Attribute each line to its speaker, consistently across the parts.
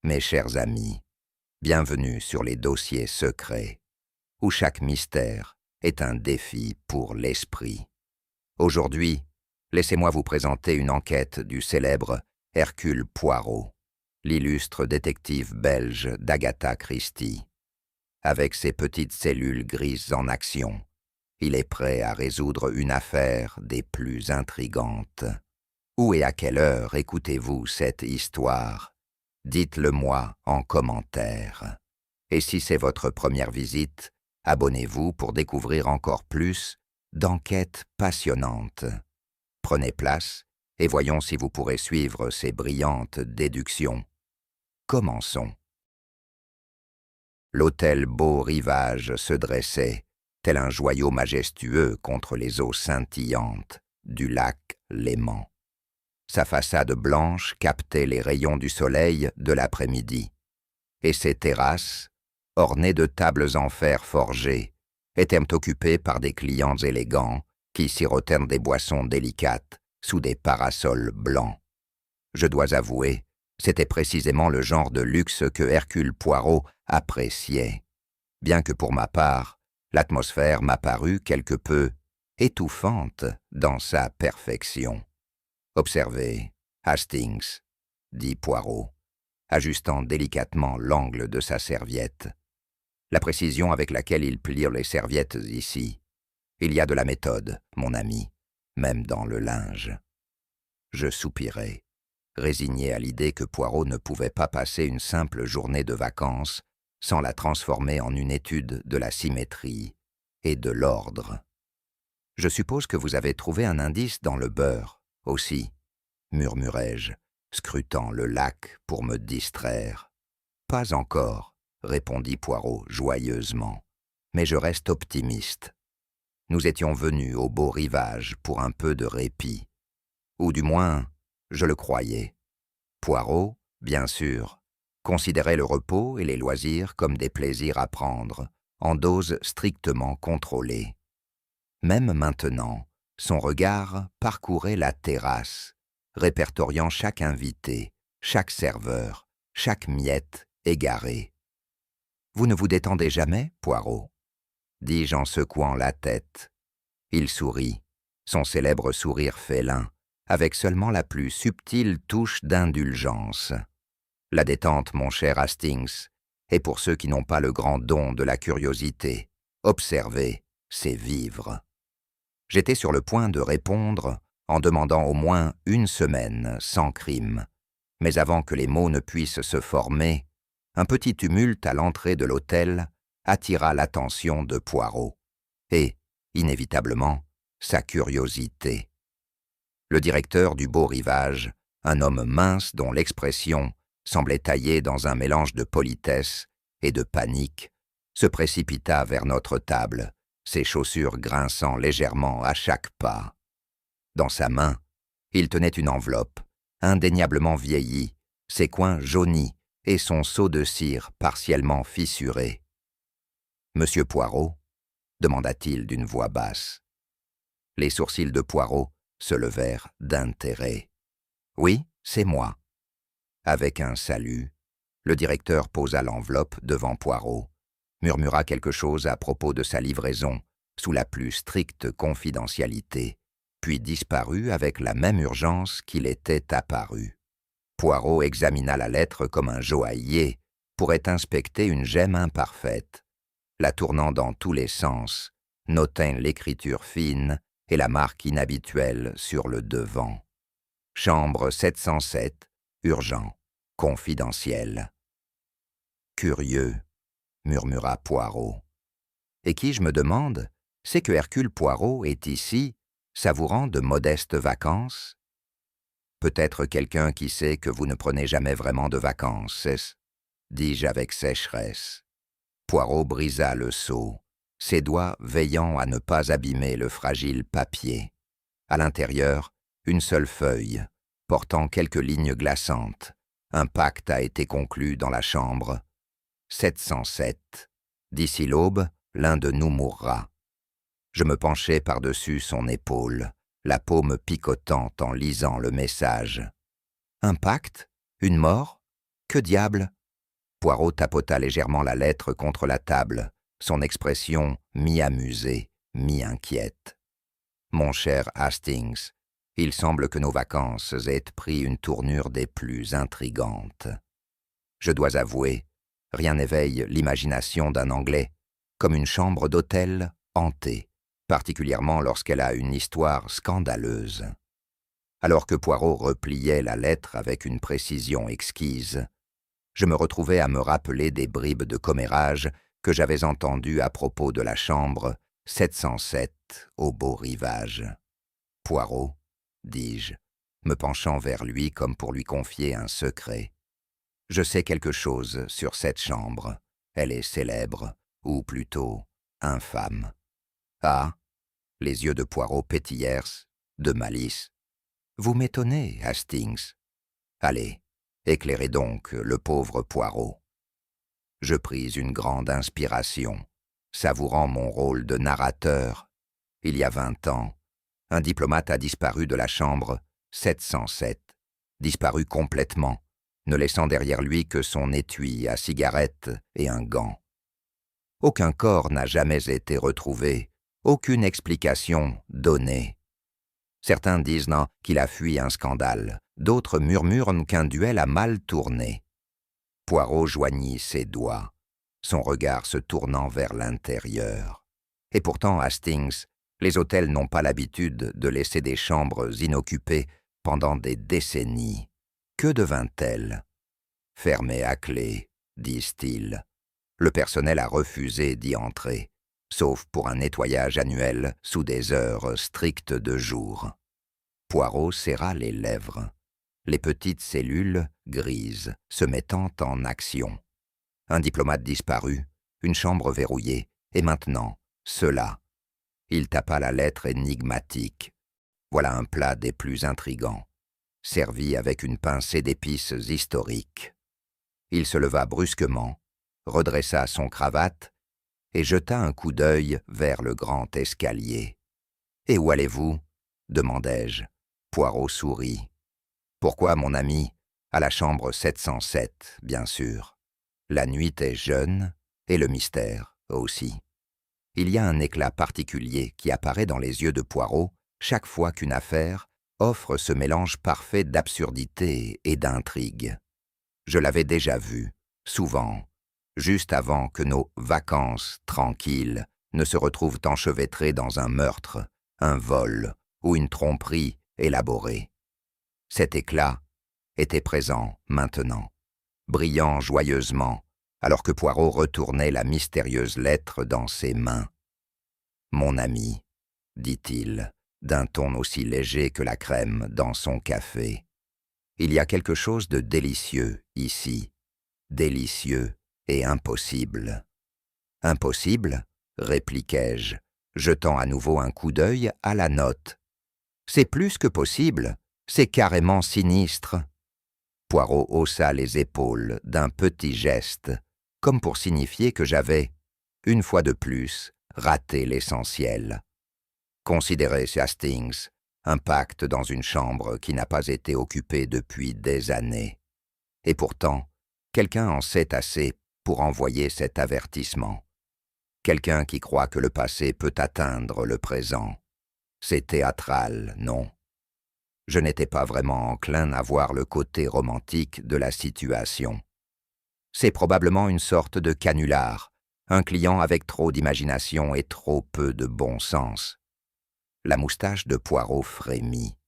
Speaker 1: Mes chers amis, bienvenue sur les dossiers secrets, où chaque mystère est un défi pour l'esprit. Aujourd'hui, laissez-moi vous présenter une enquête du célèbre Hercule Poirot, l'illustre détective belge d'Agatha Christie. Avec ses petites cellules grises en action, il est prêt à résoudre une affaire des plus intrigantes. Où et à quelle heure écoutez-vous cette histoire? Dites-le moi en commentaire. Et si c'est votre première visite, abonnez-vous pour découvrir encore plus d'enquêtes passionnantes. Prenez place et voyons si vous pourrez suivre ces brillantes déductions. Commençons. L'hôtel Beau Rivage se dressait, tel un joyau majestueux contre les eaux scintillantes du lac Léman. Sa façade blanche captait les rayons du soleil de l'après-midi, et ses terrasses, ornées de tables en fer forgé, étaient occupées par des clients élégants qui sirotèrent des boissons délicates sous des parasols blancs. Je dois avouer, c'était précisément le genre de luxe que Hercule Poirot appréciait, bien que pour ma part, l'atmosphère m'apparut quelque peu étouffante dans sa perfection. « Observez, Hastings, » dit Poirot, ajustant délicatement l'angle de sa serviette. La précision avec laquelle il plie les serviettes ici. Il y a de la méthode, mon ami, même dans le linge. Je soupirai, résigné à l'idée que Poirot ne pouvait pas passer une simple journée de vacances sans la transformer en une étude de la symétrie et de l'ordre. « Je suppose que vous avez trouvé un indice dans le beurre, aussi, murmurai-je, scrutant le lac pour me distraire. « Pas encore, » répondit Poirot joyeusement, « mais je reste optimiste. Nous étions venus au Beau Rivage pour un peu de répit. Ou du moins, je le croyais. Poirot, bien sûr, considérait le repos et les loisirs comme des plaisirs à prendre, en doses strictement contrôlées. Même maintenant, son regard parcourait la terrasse, répertoriant chaque invité, chaque serveur, chaque miette égarée. « Vous ne vous détendez jamais, Poirot ?» dis-je en secouant la tête. Il sourit, son célèbre sourire félin, avec seulement la plus subtile touche d'indulgence. La détente, mon cher Hastings, est pour ceux qui n'ont pas le grand don de la curiosité. Observer, c'est vivre. J'étais sur le point de répondre en demandant au moins une semaine sans crime. Mais avant que les mots ne puissent se former, un petit tumulte à l'entrée de l'hôtel attira l'attention de Poirot et, inévitablement, sa curiosité. Le directeur du Beau Rivage, un homme mince dont l'expression semblait taillée dans un mélange de politesse et de panique, se précipita vers notre table, ses chaussures grinçant légèrement à chaque pas. Dans sa main, il tenait une enveloppe, indéniablement vieillie, ses coins jaunis et son seau de cire partiellement fissuré. « Monsieur Poirot ?» demanda-t-il d'une voix basse. Les sourcils de Poirot se levèrent d'intérêt. « Oui, c'est moi. » Avec un salut, le directeur posa l'enveloppe devant Poirot, murmura quelque chose à propos de sa livraison sous la plus stricte confidentialité, puis disparut avec la même urgence qu'il était apparu. Poirot examina la lettre comme un joaillier pourrait inspecter une gemme imparfaite, la tournant dans tous les sens, notant l'écriture fine et la marque inhabituelle sur le devant. « Chambre 707, urgent, confidentiel. »« Curieux, » murmura Poirot. « Et qui, je me demande, c'est que Hercule Poirot est ici, savourant de modestes vacances? Peut-être quelqu'un qui sait que vous ne prenez jamais vraiment de vacances, est-ce ?» dis-je avec sécheresse. Poirot brisa le seau, ses doigts veillant à ne pas abîmer le fragile papier. À l'intérieur, une seule feuille, portant quelques lignes glaçantes. Un pacte a été conclu dans la chambre. 707. D'ici l'aube, l'un de nous mourra. Je me penchai par-dessus son épaule, la paume picotante en lisant le message. Un pacte? Une mort? Que diable ?» Poirot tapota légèrement la lettre contre la table, son expression mi-amusée, mi-inquiète. « Mon cher Hastings, il semble que nos vacances aient pris une tournure des plus intrigantes. Je dois avouer, rien n'éveille l'imagination d'un Anglais comme une chambre d'hôtel hantée, particulièrement lorsqu'elle a une histoire scandaleuse. » Alors que Poirot repliait la lettre avec une précision exquise, je me retrouvais à me rappeler des bribes de commérage que j'avais entendues à propos de la chambre 707 au Beau Rivage. « Poirot, dis-je, me penchant vers lui comme pour lui confier un secret. Je sais quelque chose sur cette chambre. Elle est célèbre, ou plutôt infâme. » Ah, les yeux de Poirot pétillèrent de malice. « Vous m'étonnez, Hastings. Allez, éclairez donc le pauvre Poirot. » Je pris une grande inspiration, savourant mon rôle de narrateur. Il y a 20 ans, un diplomate a disparu de la chambre 707, disparu complètement, ne laissant derrière lui que son étui à cigarette et un gant. Aucun corps n'a jamais été retrouvé, aucune explication donnée. Certains disent non, qu'il a fui un scandale, d'autres murmurent qu'un duel a mal tourné. Poirot joignit ses doigts, son regard se tournant vers l'intérieur. Et pourtant, Hastings, les hôtels n'ont pas l'habitude de laisser des chambres inoccupées pendant des décennies. Que devint-elle? Fermée à clé, disent-ils. Le personnel a refusé d'y entrer, sauf pour un nettoyage annuel sous des heures strictes de jour. Poirot serra les lèvres, les petites cellules grises se mettant en action. Un diplomate disparu, une chambre verrouillée, et maintenant, cela. Il tapa la lettre énigmatique. Voilà un plat des plus intrigants, servi avec une pincée d'épices historiques. Il se leva brusquement, redressa son cravate et jeta un coup d'œil vers le grand escalier. « Et où allez-vous » demandai-je. Poirot sourit. « Pourquoi, mon ami ? À la chambre 707, bien sûr. La nuit est jeune, et le mystère aussi. » Il y a un éclat particulier qui apparaît dans les yeux de Poirot chaque fois qu'une affaire offre ce mélange parfait d'absurdité et d'intrigue. Je l'avais déjà vu, souvent, juste avant que nos vacances tranquilles ne se retrouvent enchevêtrées dans un meurtre, un vol ou une tromperie élaborée. Cet éclat était présent maintenant, brillant joyeusement, alors que Poirot retournait la mystérieuse lettre dans ses mains. « Mon ami, » dit-il, d'un ton aussi léger que la crème dans son café, « il y a quelque chose de délicieux ici, délicieux et impossible. »« Impossible ?» répliquai-je, jetant à nouveau un coup d'œil à la note. « C'est plus que possible, c'est carrément sinistre. » Poirot haussa les épaules d'un petit geste, comme pour signifier que j'avais, une fois de plus, raté l'essentiel. Considérez, Hastings, un pacte dans une chambre qui n'a pas été occupée depuis des années. Et pourtant, quelqu'un en sait assez pour envoyer cet avertissement. Quelqu'un qui croit que le passé peut atteindre le présent. C'est théâtral, non? Je n'étais pas vraiment enclin à voir le côté romantique de la situation. C'est probablement une sorte de canular, un client avec trop d'imagination et trop peu de bon sens. La moustache de Poirot frémit,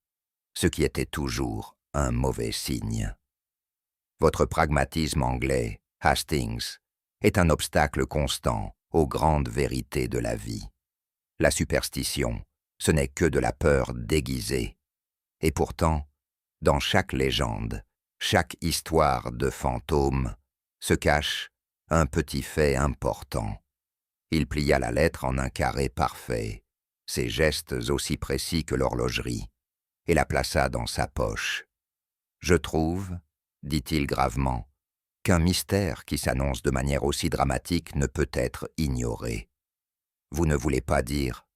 Speaker 1: ce qui était toujours un mauvais signe. Votre pragmatisme anglais, Hastings, est un obstacle constant aux grandes vérités de la vie. La superstition, ce n'est que de la peur déguisée. Et pourtant, dans chaque légende, chaque histoire de fantôme, se cache un petit fait important. Il plia la lettre en un carré parfait, ses gestes aussi précis que l'horlogerie, et la plaça dans sa poche. « Je trouve, dit-il gravement, qu'un mystère qui s'annonce de manière aussi dramatique ne peut être ignoré. Vous ne voulez pas dire.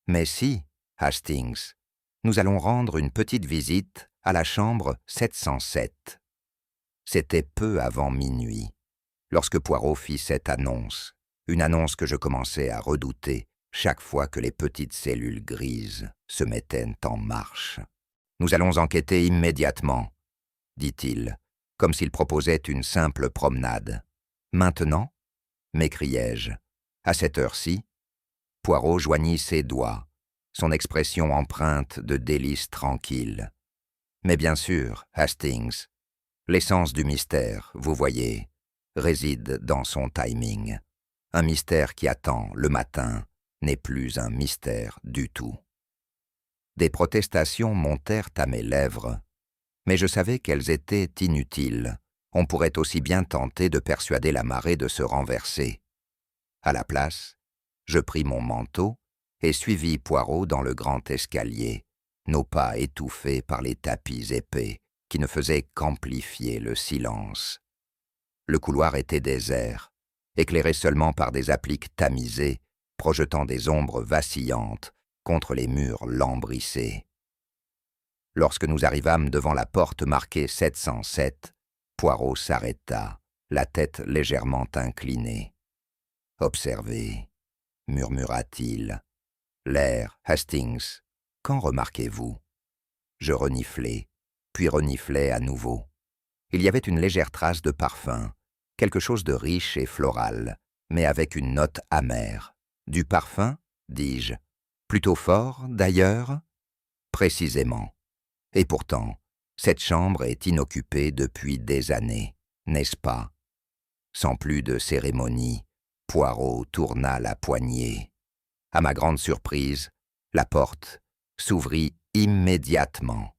Speaker 1: Mais si, Hastings, nous allons rendre une petite visite à la chambre 707. C'était peu avant minuit, lorsque Poirot fit cette annonce, une annonce que je commençais à redouter chaque fois que les petites cellules grises se mettaient en marche. « Nous allons enquêter immédiatement, » dit-il, comme s'il proposait une simple promenade. « Maintenant » m'écriai-je. « À cette heure-ci » Poirot joignit ses doigts, son expression empreinte de délice tranquille. « Mais bien sûr, Hastings, l'essence du mystère, vous voyez, réside dans son timing. Un mystère qui attend le matin n'est plus un mystère du tout. » Des protestations montèrent à mes lèvres, mais je savais qu'elles étaient inutiles. On pourrait aussi bien tenter de persuader la marée de se renverser. À la place, je pris mon manteau et suivis Poirot dans le grand escalier, nos pas étouffés par les tapis épais qui ne faisaient qu'amplifier le silence. Le couloir était désert, éclairé seulement par des appliques tamisées, projetant des ombres vacillantes contre les murs lambrissés. Lorsque nous arrivâmes devant la porte marquée 707, Poirot s'arrêta, la tête légèrement inclinée. « Observez, » murmura-t-il. « L'air, Hastings, qu'en remarquez-vous » Je reniflai, puis reniflai à nouveau. Il y avait une légère trace de parfum, quelque chose de riche et floral, mais avec une note amère. « Du parfum » dis-je. « Plutôt fort, d'ailleurs » ? « Précisément. Et pourtant, cette chambre est inoccupée depuis des années, n'est-ce pas ?» Sans plus de cérémonie, Poirot tourna la poignée. À ma grande surprise, la porte s'ouvrit immédiatement.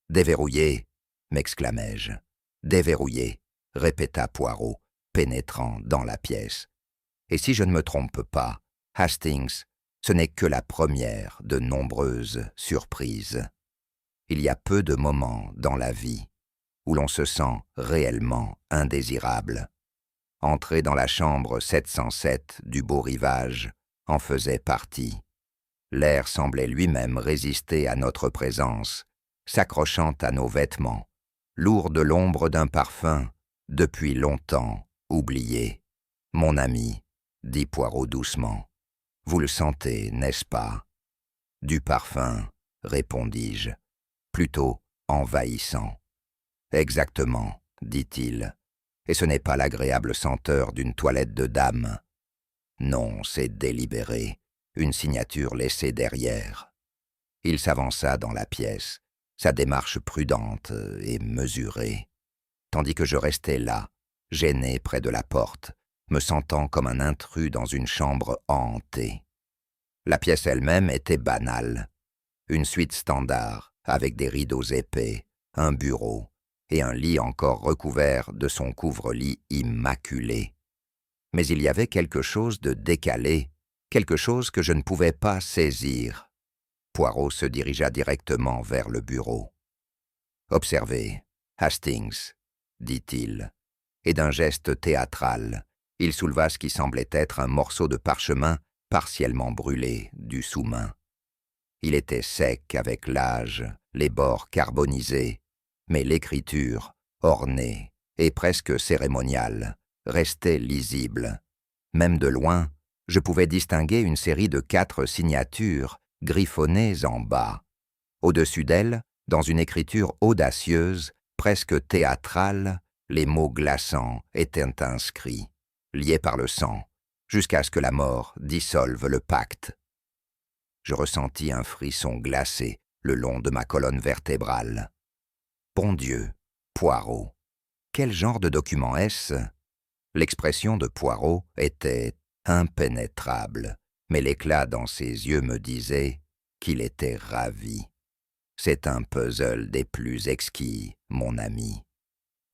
Speaker 1: « Déverrouillé » m'exclamai-je. « Déverrouillé » répéta Poirot, pénétrant dans la pièce. Et si je ne me trompe pas, Hastings, ce n'est que la première de nombreuses surprises. Il y a peu de moments dans la vie où l'on se sent réellement indésirable. Entrer dans la chambre 707 du Beau Rivage en faisait partie. L'air semblait lui-même résister à notre présence, s'accrochant à nos vêtements, lourd de l'ombre d'un parfum depuis longtemps oublié. « Mon ami, » dit Poirot doucement, « vous le sentez, n'est-ce pas ?»« Du parfum, » répondis-je, plutôt envahissant. « Exactement, » dit-il, « et ce n'est pas l'agréable senteur d'une toilette de dame. Non, c'est délibéré, une signature laissée derrière. » Il s'avança dans la pièce, sa démarche prudente et mesurée, tandis que je restais là, gêné près de la porte, me sentant comme un intrus dans une chambre hantée. La pièce elle-même était banale, une suite standard, avec des rideaux épais, un bureau et un lit encore recouvert de son couvre-lit immaculé. Mais il y avait quelque chose de décalé, quelque chose que je ne pouvais pas saisir. Poirot se dirigea directement vers le bureau. « Observez, Hastings, » dit-il, et d'un geste théâtral, il souleva ce qui semblait être un morceau de parchemin partiellement brûlé du sous-main. Il était sec avec l'âge, les bords carbonisés, mais l'écriture, ornée et presque cérémoniale, restait lisible. Même de loin, je pouvais distinguer une série de 4 signatures griffonnées en bas. Au-dessus d'elles, dans une écriture audacieuse, presque théâtrale, les mots glaçants étaient inscrits, liés par le sang, jusqu'à ce que la mort dissolve le pacte. Je ressentis un frisson glacé le long de ma colonne vertébrale. Bon Dieu, Poirot, quel genre de document est-ce? L'expression de Poirot était impénétrable, mais l'éclat dans ses yeux me disait qu'il était ravi. C'est un puzzle des plus exquis, mon ami.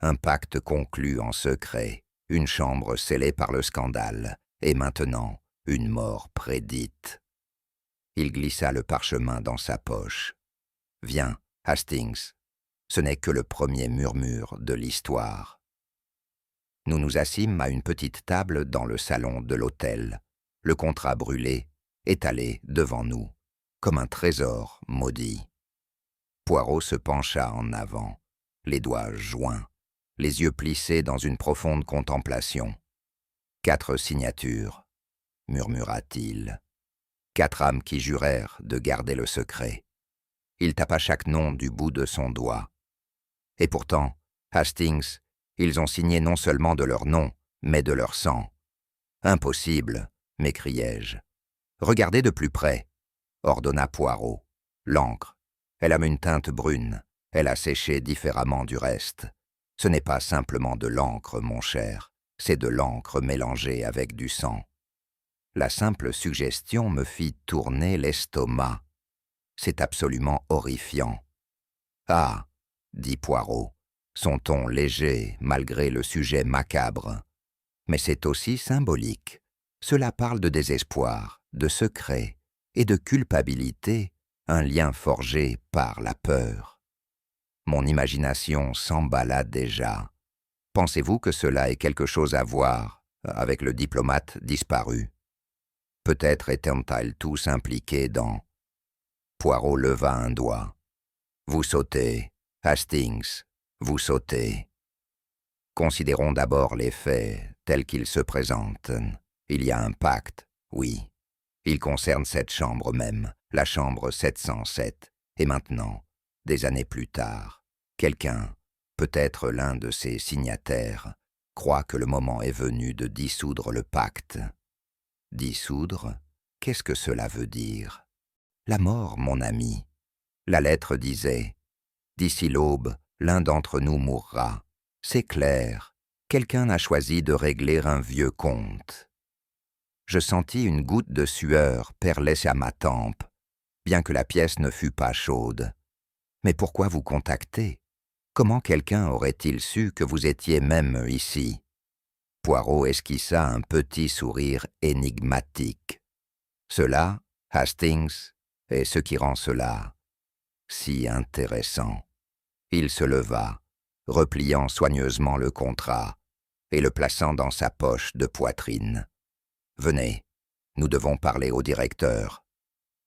Speaker 1: Un pacte conclu en secret, une chambre scellée par le scandale, et maintenant une mort prédite. Il glissa le parchemin dans sa poche. « Viens, Hastings, ce n'est que le premier murmure de l'histoire. » Nous nous assîmes à une petite table dans le salon de l'hôtel, le contrat brûlé, étalé devant nous, comme un trésor maudit. Poirot se pencha en avant, les doigts joints, les yeux plissés dans une profonde contemplation. 4 signatures, murmura-t-il. 4 âmes qui jurèrent de garder le secret. Il tapa chaque nom du bout de son doigt. Et pourtant, Hastings, ils ont signé non seulement de leur nom, mais de leur sang. Impossible, m'écriai-je. Regardez de plus près, ordonna Poirot. L'encre, elle a une teinte brune, elle a séché différemment du reste. Ce n'est pas simplement de l'encre, mon cher, c'est de l'encre mélangée avec du sang. La simple suggestion me fit tourner l'estomac. C'est absolument horrifiant. Ah, dit Poirot, son ton léger malgré le sujet macabre. Mais c'est aussi symbolique. Cela parle de désespoir, de secret et de culpabilité, un lien forgé par la peur. Mon imagination s'emballa déjà. Pensez-vous que cela ait quelque chose à voir avec le diplomate disparu? Peut-être étaient-ils tous impliqués dans... Poirot leva un doigt. Vous sautez, Hastings, vous sautez. Considérons d'abord les faits tels qu'ils se présentent. Il y a un pacte, oui. Il concerne cette chambre même, la chambre 707. Et maintenant, des années plus tard, quelqu'un, peut-être l'un de ses signataires, croit que le moment est venu de dissoudre le pacte. Dissoudre, qu'est-ce que cela veut dire? La mort, mon ami. La lettre disait « D'ici l'aube, l'un d'entre nous mourra. C'est clair, quelqu'un a choisi de régler un vieux compte. » Je sentis une goutte de sueur perler à ma tempe, bien que la pièce ne fût pas chaude. Mais pourquoi vous contacter? Comment quelqu'un aurait-il su que vous étiez même ici? Poirot esquissa un petit sourire énigmatique. Cela, Hastings, est ce qui rend cela si intéressant. Il se leva, repliant soigneusement le contrat et le plaçant dans sa poche de poitrine. « Venez, nous devons parler au directeur.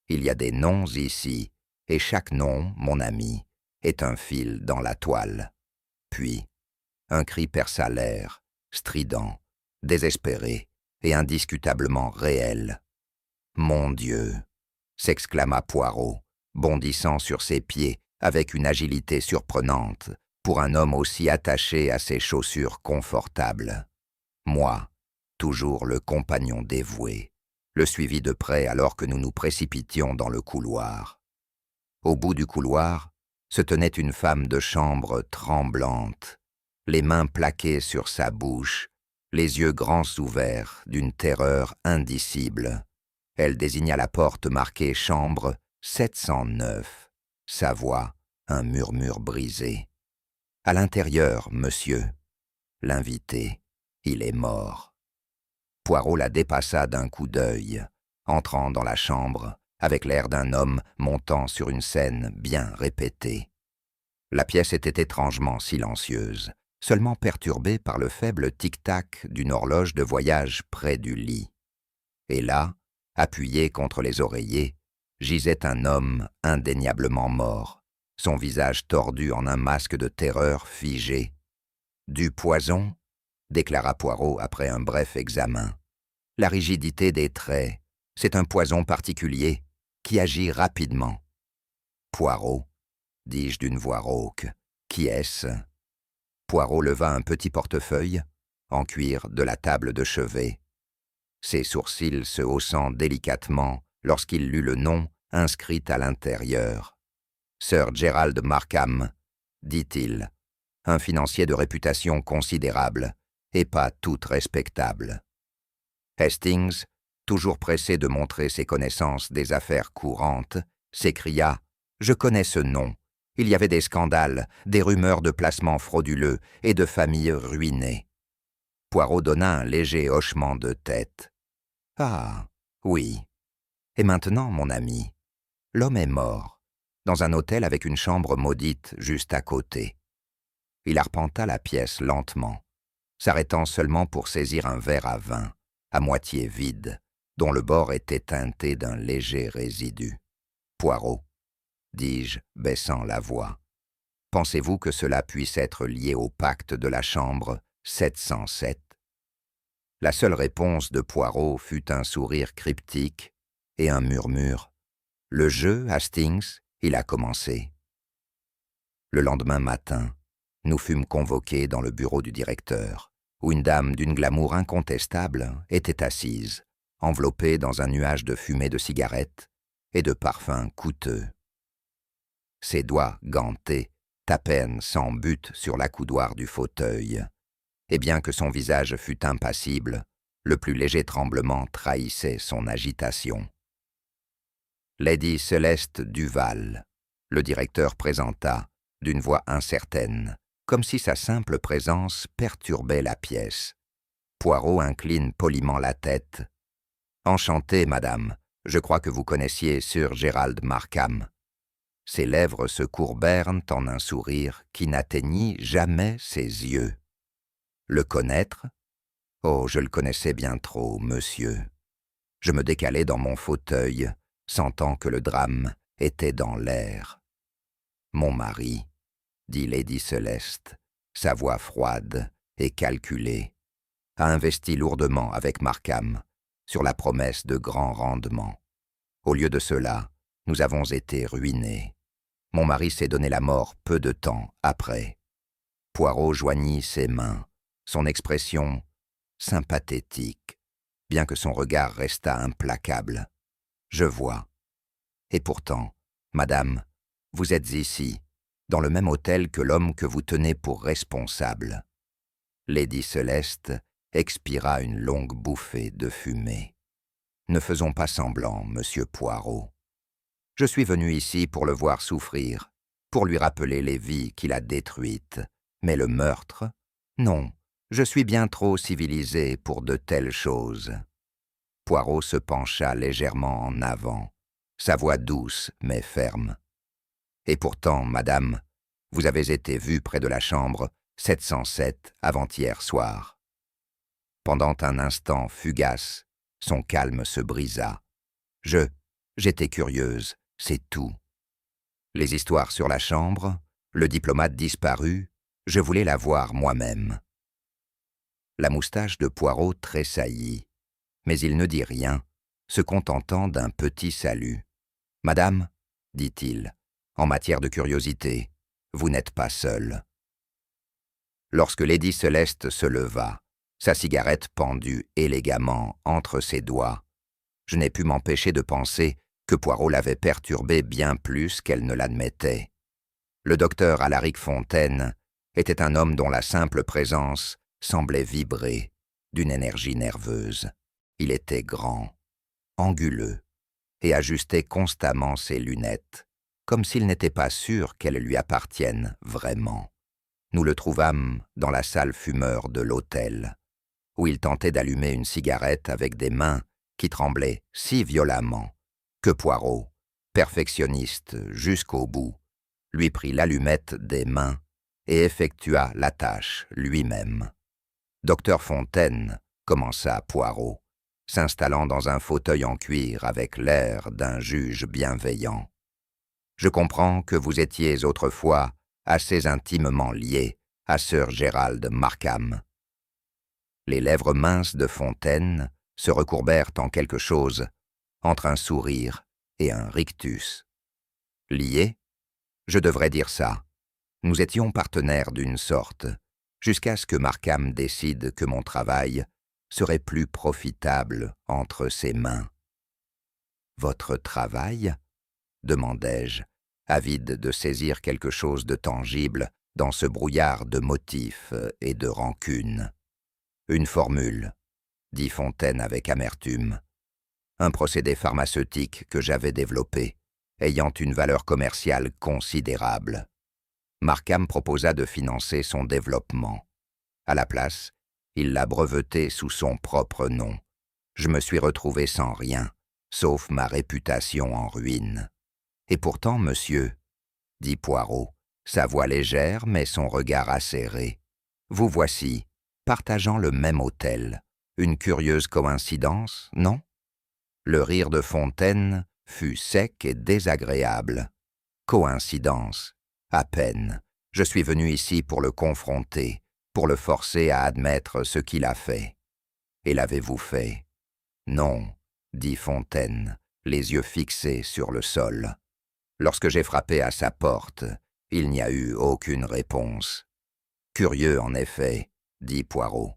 Speaker 1: Il y a des noms ici, et chaque nom, mon ami, est un fil dans la toile. » Puis, un cri perça l'air, strident, désespéré et indiscutablement réel. « Mon Dieu !» s'exclama Poirot, bondissant sur ses pieds avec une agilité surprenante pour un homme aussi attaché à ses chaussures confortables. Moi, toujours le compagnon dévoué, le suivis de près alors que nous nous précipitions dans le couloir. Au bout du couloir se tenait une femme de chambre tremblante, les mains plaquées sur sa bouche, les yeux grands ouverts d'une terreur indicible. Elle désigna la porte marquée « Chambre 709 ». Sa voix, un murmure brisé. « À l'intérieur, monsieur. » L'invité, il est mort. Poirot la dépassa d'un coup d'œil, entrant dans la chambre avec l'air d'un homme montant sur une scène bien répétée. La pièce était étrangement silencieuse, seulement perturbée par le faible tic-tac d'une horloge de voyage près du lit. Et là, appuyé contre les oreillers, gisait un homme indéniablement mort, son visage tordu en un masque de terreur figé. « Du poison ?» déclara Poirot après un bref examen. « La rigidité des traits, c'est un poison particulier qui agit rapidement. »« Poirot ?» dis-je d'une voix rauque. « Qui est-ce » Poirot leva un petit portefeuille, en cuir de la table de chevet. Ses sourcils se haussant délicatement lorsqu'il lut le nom inscrit à l'intérieur. « Sir Gerald Markham », dit-il, un financier de réputation considérable, et pas toute respectable. Hastings, toujours pressé de montrer ses connaissances des affaires courantes, s'écria « Je connais ce nom. Il y avait des scandales, des rumeurs de placements frauduleux et de familles ruinées. » Poirot donna un léger hochement de tête. « Ah, oui. Et maintenant, mon ami, l'homme est mort, dans un hôtel avec une chambre maudite juste à côté. » Il arpenta la pièce lentement, s'arrêtant seulement pour saisir un verre à vin, à moitié vide, dont le bord était teinté d'un léger résidu. « Poirot, dis-je, baissant la voix. Pensez-vous que cela puisse être lié au pacte de la chambre 707 ? La seule réponse de Poirot fut un sourire cryptique et un murmure. « Le jeu, Hastings, il a commencé. » Le lendemain matin, nous fûmes convoqués dans le bureau du directeur, où une dame d'une glamour incontestable était assise, enveloppée dans un nuage de fumée de cigarettes et de parfums coûteux. Ses doigts gantés à peine sans but sur l'accoudoir du fauteuil, et bien que son visage fût impassible, le plus léger tremblement trahissait son agitation. Lady Céleste Duval, le directeur présenta, d'une voix incertaine, comme si sa simple présence perturbait la pièce. Poirot incline poliment la tête. « Enchanté, madame, je crois que vous connaissiez Sir Gérald Markham. » Ses lèvres se courbèrent en un sourire qui n'atteignit jamais ses yeux. « Le connaître ? Oh, je le connaissais bien trop, monsieur. » Je me décalai dans mon fauteuil, sentant que le drame était dans l'air. « Mon mari, » dit Lady Céleste, sa voix froide et calculée, a investi lourdement avec Markham sur la promesse de grands rendements. Au lieu de cela, nous avons été ruinés. Mon mari s'est donné la mort peu de temps après. » Poirot joignit ses mains, son expression sympathétique, bien que son regard restât implacable. « Je vois. Et pourtant, madame, vous êtes ici, dans le même hôtel que l'homme que vous tenez pour responsable. » Lady Céleste expira une longue bouffée de fumée. « Ne faisons pas semblant, monsieur Poirot. Je suis venu ici pour le voir souffrir, pour lui rappeler les vies qu'il a détruites. Mais le meurtre? Non, je suis bien trop civilisé pour de telles choses. » Poirot se pencha légèrement en avant, sa voix douce mais ferme. « Et pourtant, madame, vous avez été vue près de la chambre 707 avant-hier soir. » Pendant un instant fugace, son calme se brisa. J'étais curieuse, c'est tout. Les histoires sur la chambre, le diplomate disparu, je voulais la voir moi-même. La moustache de Poirot tressaillit, mais il ne dit rien, se contentant d'un petit salut. « Madame, dit-il, en matière de curiosité, vous n'êtes pas seule. » Lorsque Lady Céleste se leva, sa cigarette pendue élégamment entre ses doigts, je n'ai pu m'empêcher de penser que Poirot l'avait perturbée bien plus qu'elle ne l'admettait. Le docteur Alaric Fontaine était un homme dont la simple présence semblait vibrer d'une énergie nerveuse. Il était grand, anguleux, et ajustait constamment ses lunettes, comme s'il n'était pas sûr qu'elles lui appartiennent vraiment. Nous le trouvâmes dans la salle fumeur de l'hôtel, où il tentait d'allumer une cigarette avec des mains qui tremblaient si violemment que Poirot, perfectionniste jusqu'au bout, lui prit l'allumette des mains et effectua la tâche lui-même. « Docteur Fontaine, » commença Poirot, s'installant dans un fauteuil en cuir avec l'air d'un juge bienveillant. « Je comprends que vous étiez autrefois assez intimement lié à Sir Gérald Markham. » Les lèvres minces de Fontaine se recourbèrent en quelque chose entre un sourire et un rictus. « Lié? Je devrais dire ça. Nous étions partenaires d'une sorte, jusqu'à ce que Markham décide que mon travail serait plus profitable entre ses mains. »« Votre travail ?» demandai-je, avide de saisir quelque chose de tangible dans ce brouillard de motifs et de rancune. « Une formule, » dit Fontaine avec amertume. « Un procédé pharmaceutique que j'avais développé, ayant une valeur commerciale considérable. Markham proposa de financer son développement. À la place, il l'a breveté sous son propre nom. Je me suis retrouvé sans rien, sauf ma réputation en ruine. Et pourtant, monsieur, dit Poirot, sa voix légère mais son regard acéré, vous voici, partageant le même hôtel. Une curieuse coïncidence, non ? » Le rire de Fontaine fut sec et désagréable. « Coïncidence, à peine. Je suis venu ici pour le confronter, pour le forcer à admettre ce qu'il a fait. Et l'avez-vous fait? Non, dit Fontaine, les yeux fixés sur le sol. Lorsque j'ai frappé à sa porte, il n'y a eu aucune réponse. Curieux, en effet, dit Poirot.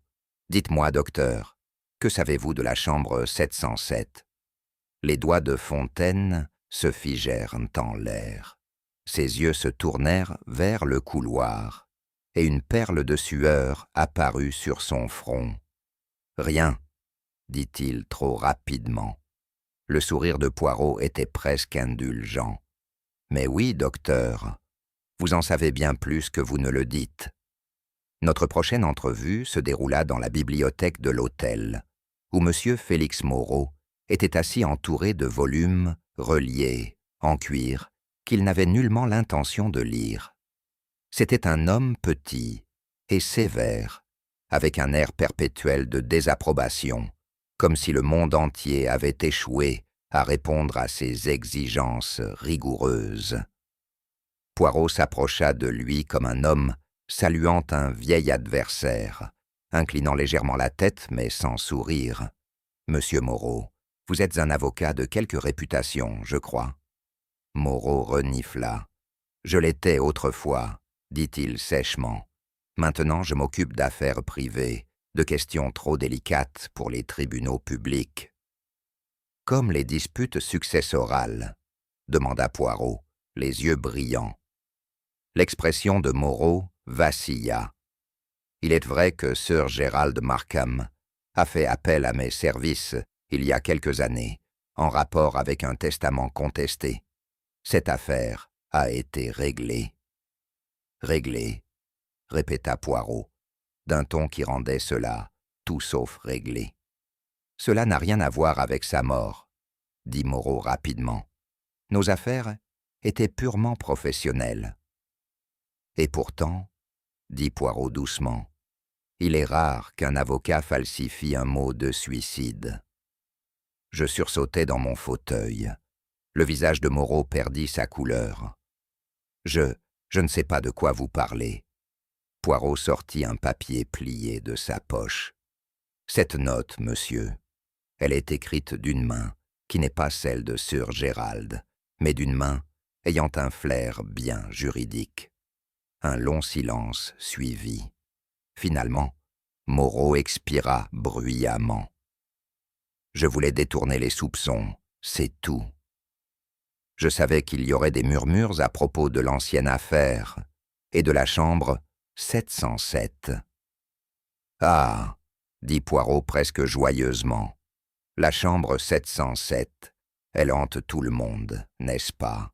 Speaker 1: Dites-moi, docteur, que savez-vous de la chambre 707? Les doigts de Fontaine se figèrent en l'air. Ses yeux se tournèrent vers le couloir, et une perle de sueur apparut sur son front. Rien, dit-il trop rapidement. Le sourire de Poirot était presque indulgent. Mais oui, docteur, vous en savez bien plus que vous ne le dites. Notre prochaine entrevue se déroula dans la bibliothèque de l'hôtel, où M. Félix Moreau était assis entouré de volumes reliés, en cuir, qu'il n'avait nullement l'intention de lire. C'était un homme petit et sévère, avec un air perpétuel de désapprobation, comme si le monde entier avait échoué à répondre à ses exigences rigoureuses. Poirot s'approcha de lui comme un homme saluant un vieil adversaire, inclinant légèrement la tête mais sans sourire. « Monsieur Moreau, vous êtes un avocat de quelque réputation, je crois. » Moreau renifla. « Je l'étais autrefois, » dit-il sèchement. « Maintenant, je m'occupe d'affaires privées, de questions trop délicates pour les tribunaux publics. » « Comme les disputes successorales ?» demanda Poirot, les yeux brillants. L'expression de Moreau vacilla. « Il est vrai que Sir Gerald Markham a fait appel à mes services il y a quelques années, en rapport avec un testament contesté. Cette affaire a été réglée. »« Réglée » répéta Poirot, d'un ton qui rendait cela tout sauf réglé. « Cela n'a rien à voir avec sa mort, » dit Moreau rapidement. « Nos affaires étaient purement professionnelles. » « Et pourtant, » dit Poirot doucement, « il est rare qu'un avocat falsifie un mot de suicide. » Je sursautai dans mon fauteuil. Le visage de Moreau perdit sa couleur. « Je ne sais pas de quoi vous parlez. » Poirot sortit un papier plié de sa poche. « Cette note, monsieur, elle est écrite d'une main qui n'est pas celle de Sir Gerald, mais d'une main ayant un flair bien juridique. » Un long silence suivit. Finalement, Moreau expira bruyamment. « Je voulais détourner les soupçons, c'est tout. Je savais qu'il y aurait des murmures à propos de l'ancienne affaire et de la chambre 707. »« Ah !» dit Poirot presque joyeusement. « La chambre 707, elle hante tout le monde, n'est-ce pas ?»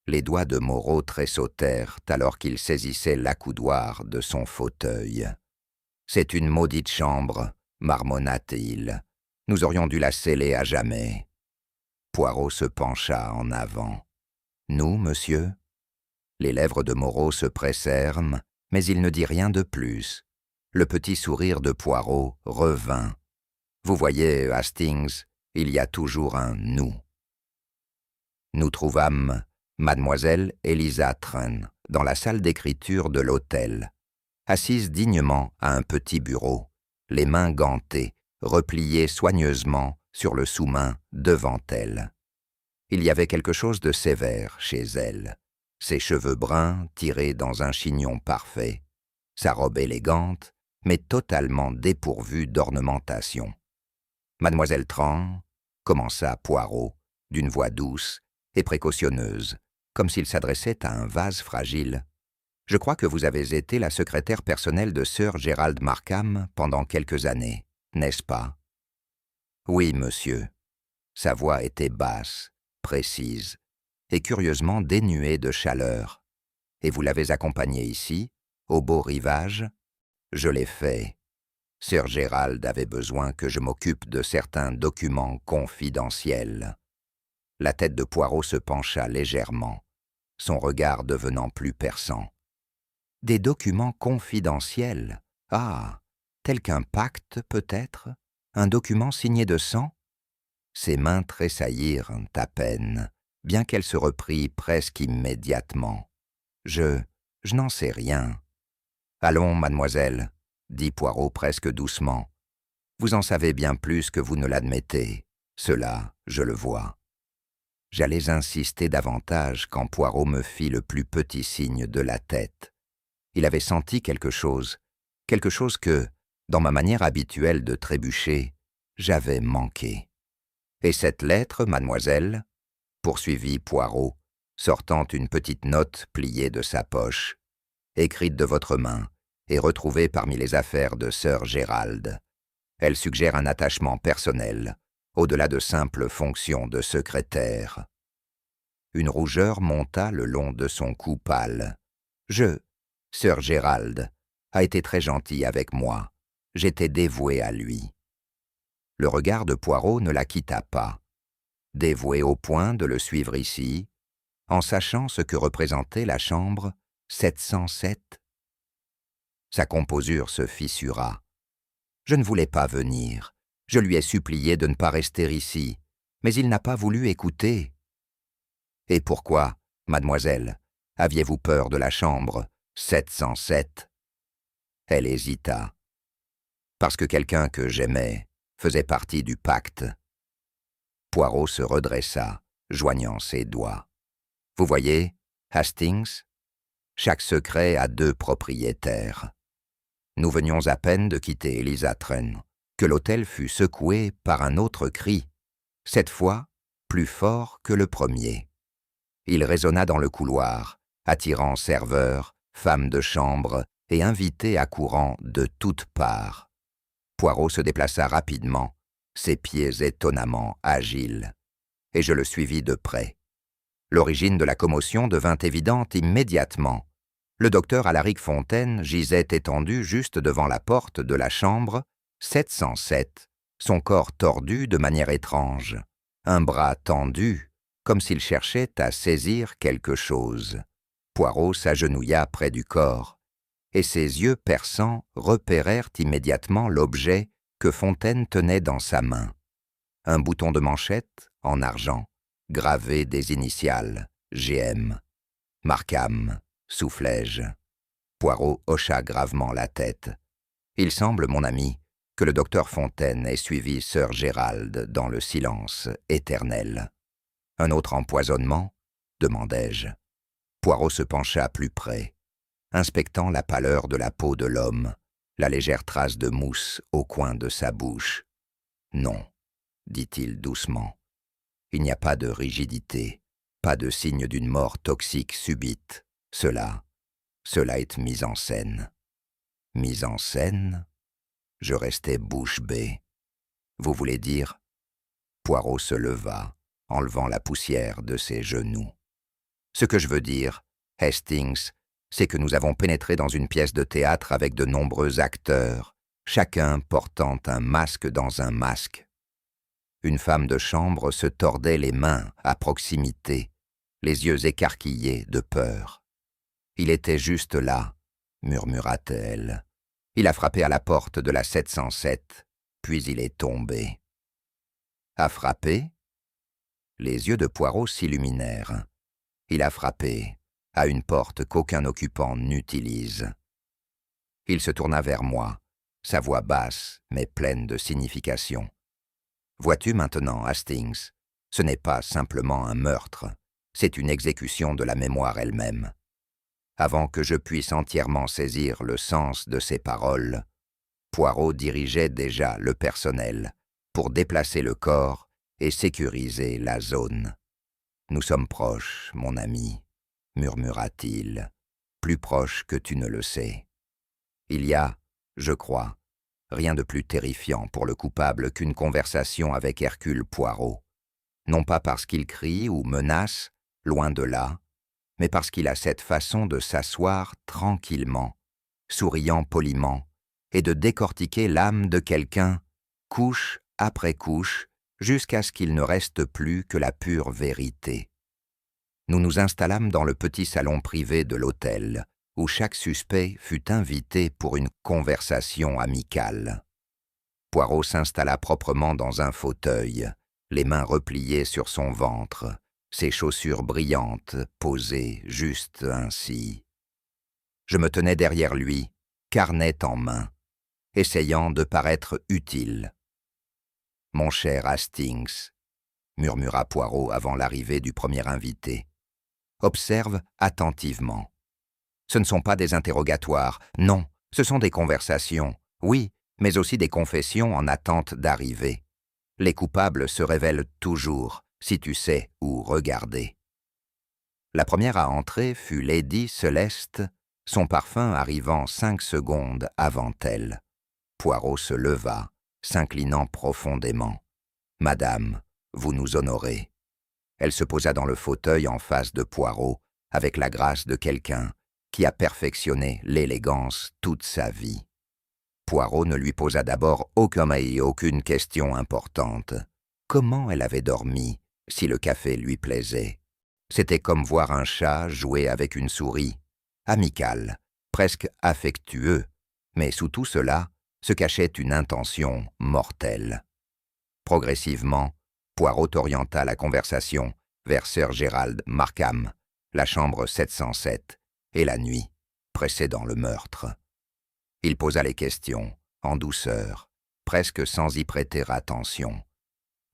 Speaker 1: Les doigts de Moreau tressautèrent alors qu'il saisissait l'accoudoir de son fauteuil. « C'est une maudite chambre, » marmonna-t-il. « Nous aurions dû la sceller à jamais. » Poirot se pencha en avant. « Nous, monsieur ?» Les lèvres de Moreau se pressèrent, mais il ne dit rien de plus. Le petit sourire de Poirot revint. « Vous voyez, Hastings, il y a toujours un « nous ». Nous trouvâmes Mademoiselle Eliza Trun dans la salle d'écriture de l'hôtel, assise dignement à un petit bureau, les mains gantées, repliées soigneusement sur le sous-main devant elle. Il y avait quelque chose de sévère chez elle, ses cheveux bruns tirés dans un chignon parfait, sa robe élégante, mais totalement dépourvue d'ornementation. « Mademoiselle Trun, » commença Poirot, d'une voix douce et précautionneuse, comme s'il s'adressait à un vase fragile. « Je crois que vous avez été la secrétaire personnelle de Sir Gerald Markham pendant quelques années, n'est-ce pas? » « Oui, monsieur. » Sa voix était basse, précise, et curieusement dénuée de chaleur. « Et vous l'avez accompagné ici, au beau rivage? » « Je l'ai fait. Sir Gerald avait besoin que je m'occupe de certains documents confidentiels. » La tête de Poirot se pencha légèrement, son regard devenant plus perçant. « Des documents confidentiels? Ah, tel qu'un pacte, peut-être? Un document signé de sang ?» Ses mains tressaillirent à peine, bien qu'elle se reprît presque immédiatement. « Je n'en sais rien. Allons, mademoiselle, dit Poirot presque doucement. Vous en savez bien plus que vous ne l'admettez. Cela, je le vois. J'allais insister davantage quand Poirot me fit le plus petit signe de la tête. Il avait senti quelque chose que, dans ma manière habituelle de trébucher, j'avais manqué. Et cette lettre, mademoiselle, poursuivit Poirot, sortant une petite note pliée de sa poche, écrite de votre main et retrouvée parmi les affaires de Sir Gérald. Elle suggère un attachement personnel, au-delà de simples fonctions de secrétaire. Une rougeur monta le long de son cou pâle. Sir Gérald, a été très gentil avec moi. J'étais dévoué à lui. Le regard de Poirot ne la quitta pas. Dévoué au point de le suivre ici, en sachant ce que représentait la chambre 707. Sa composure se fissura. Je ne voulais pas venir. Je lui ai supplié de ne pas rester ici, mais il n'a pas voulu écouter. Et pourquoi, mademoiselle, aviez-vous peur de la chambre 707 ? Elle hésita. Parce que quelqu'un que j'aimais faisait partie du pacte. Poirot se redressa, joignant ses doigts. Vous voyez, Hastings, chaque secret a deux propriétaires. Nous venions à peine de quitter Elizathren, que l'hôtel fut secoué par un autre cri, cette fois plus fort que le premier. Il résonna dans le couloir, attirant serveurs, femmes de chambre et invités accourant de toutes parts. Poirot se déplaça rapidement, ses pieds étonnamment agiles, et je le suivis de près. L'origine de la commotion devint évidente immédiatement. Le docteur Alaric Fontaine gisait étendu juste devant la porte de la chambre 707, son corps tordu de manière étrange, un bras tendu, comme s'il cherchait à saisir quelque chose. Poirot s'agenouilla près du corps, et ses yeux perçants repérèrent immédiatement l'objet que Fontaine tenait dans sa main. Un bouton de manchette, en argent, gravé des initiales, GM. Markham, soufflai-je. Poirot hocha gravement la tête. Il semble, mon ami, que le docteur Fontaine ait suivi Sir Gérald dans le silence éternel. Un autre empoisonnement ? Demandai-je. Poirot se pencha plus près, inspectant la pâleur de la peau de l'homme, la légère trace de mousse au coin de sa bouche. Non, dit-il doucement. Il n'y a pas de rigidité, pas de signe d'une mort toxique subite. Cela est mise en scène. Mise en scène ? Je restai bouche bée. Vous voulez dire ? Poirot se leva, enlevant la poussière de ses genoux. Ce que je veux dire, Hastings, c'est que nous avons pénétré dans une pièce de théâtre avec de nombreux acteurs, chacun portant un masque dans un masque. Une femme de chambre se tordait les mains à proximité, les yeux écarquillés de peur. « Il était juste là », murmura-t-elle. « Il a frappé à la porte de la 707, puis il est tombé. »« A frappé ?» Les yeux de Poirot s'illuminèrent. « Il a frappé à une porte qu'aucun occupant n'utilise. » Il se tourna vers moi, sa voix basse mais pleine de signification. « Vois-tu maintenant, Hastings, ce n'est pas simplement un meurtre, c'est une exécution de la mémoire elle-même. » Avant que je puisse entièrement saisir le sens de ces paroles, Poirot dirigeait déjà le personnel pour déplacer le corps et sécuriser la zone. « Nous sommes proches, mon ami, » murmura-t-il, « plus proches que tu ne le sais. Il y a, je crois, rien de plus terrifiant pour le coupable qu'une conversation avec Hercule Poirot, non pas parce qu'il crie ou menace, loin de là, mais parce qu'il a cette façon de s'asseoir tranquillement, souriant poliment, et de décortiquer l'âme de quelqu'un, couche après couche, jusqu'à ce qu'il ne reste plus que la pure vérité. Nous nous installâmes dans le petit salon privé de l'hôtel, où chaque suspect fut invité pour une conversation amicale. Poirot s'installa proprement dans un fauteuil, les mains repliées sur son ventre, ses chaussures brillantes posées juste ainsi. Je me tenais derrière lui, carnet en main, essayant de paraître utile. « Mon cher Hastings, » murmura Poirot avant l'arrivée du premier invité, « observe attentivement. Ce ne sont pas des interrogatoires, non, ce sont des conversations, oui, mais aussi des confessions en attente d'arrivée. Les coupables se révèlent toujours, si tu sais où regarder. » La première à entrer fut Lady Celeste, son parfum arrivant 5 secondes avant elle. Poirot se leva, s'inclinant profondément. « Madame, vous nous honorez. » Elle se posa dans le fauteuil en face de Poirot, avec la grâce de quelqu'un qui a perfectionné l'élégance toute sa vie. Poirot ne lui posa d'abord aucune question importante. Comment elle avait dormi, si le café lui plaisait? C'était comme voir un chat jouer avec une souris, amical, presque affectueux, mais sous tout cela se cachait une intention mortelle. Progressivement, Poirot orienta la conversation vers Sir Gerald Markham, la chambre 707, et la nuit précédant le meurtre. Il posa les questions, en douceur, presque sans y prêter attention.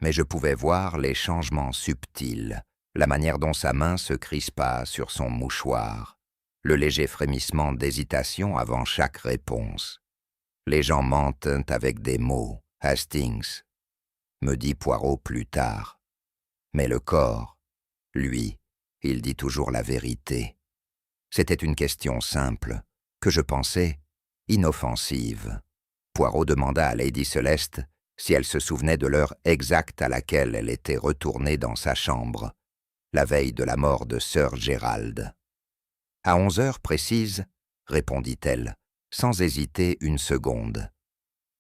Speaker 1: Mais je pouvais voir les changements subtils, la manière dont sa main se crispa sur son mouchoir, le léger frémissement d'hésitation avant chaque réponse. « Les gens mentent avec des mots, Hastings, » me dit Poirot plus tard. Mais le corps, lui, il dit toujours la vérité. C'était une question simple, que je pensais inoffensive. Poirot demanda à Lady Celeste si elle se souvenait de l'heure exacte à laquelle elle était retournée dans sa chambre, la veille de la mort de Sir Gerald. « À 11 heures précises, » répondit-elle, sans hésiter une seconde.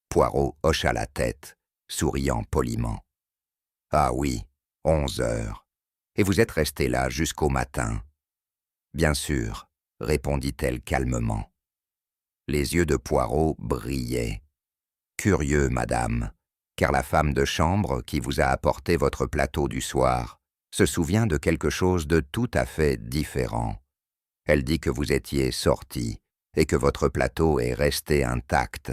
Speaker 1: Poirot hocha la tête, souriant poliment. « Ah oui, 11 heures. Et vous êtes resté là jusqu'au matin. »« Bien sûr, » répondit-elle calmement. Les yeux de Poirot brillaient. « Curieux, madame, car la femme de chambre qui vous a apporté votre plateau du soir se souvient de quelque chose de tout à fait différent. Elle dit que vous étiez sorti et que votre plateau est resté intact. »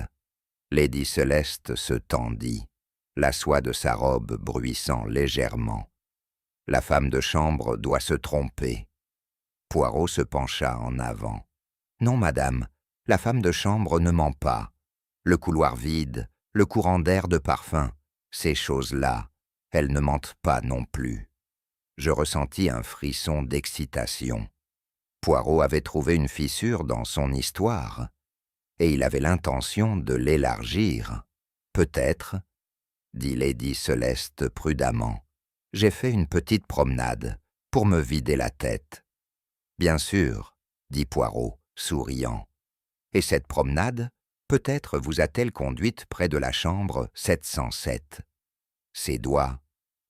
Speaker 1: Lady Celeste se tendit, la soie de sa robe bruissant légèrement. « La femme de chambre doit se tromper. » Poirot se pencha en avant. « Non, madame, la femme de chambre ne ment pas. Le couloir vide, le courant d'air de parfum, ces choses-là, elles ne mentent pas non plus. » Je ressentis un frisson d'excitation. Poirot avait trouvé une fissure dans son histoire, et il avait l'intention de l'élargir. « Peut-être, » dit Lady Celeste prudemment. « J'ai fait une petite promenade pour me vider la tête. »« Bien sûr, » dit Poirot, souriant. « Et cette promenade, peut-être vous a-t-elle conduite près de la chambre 707. » Ses doigts,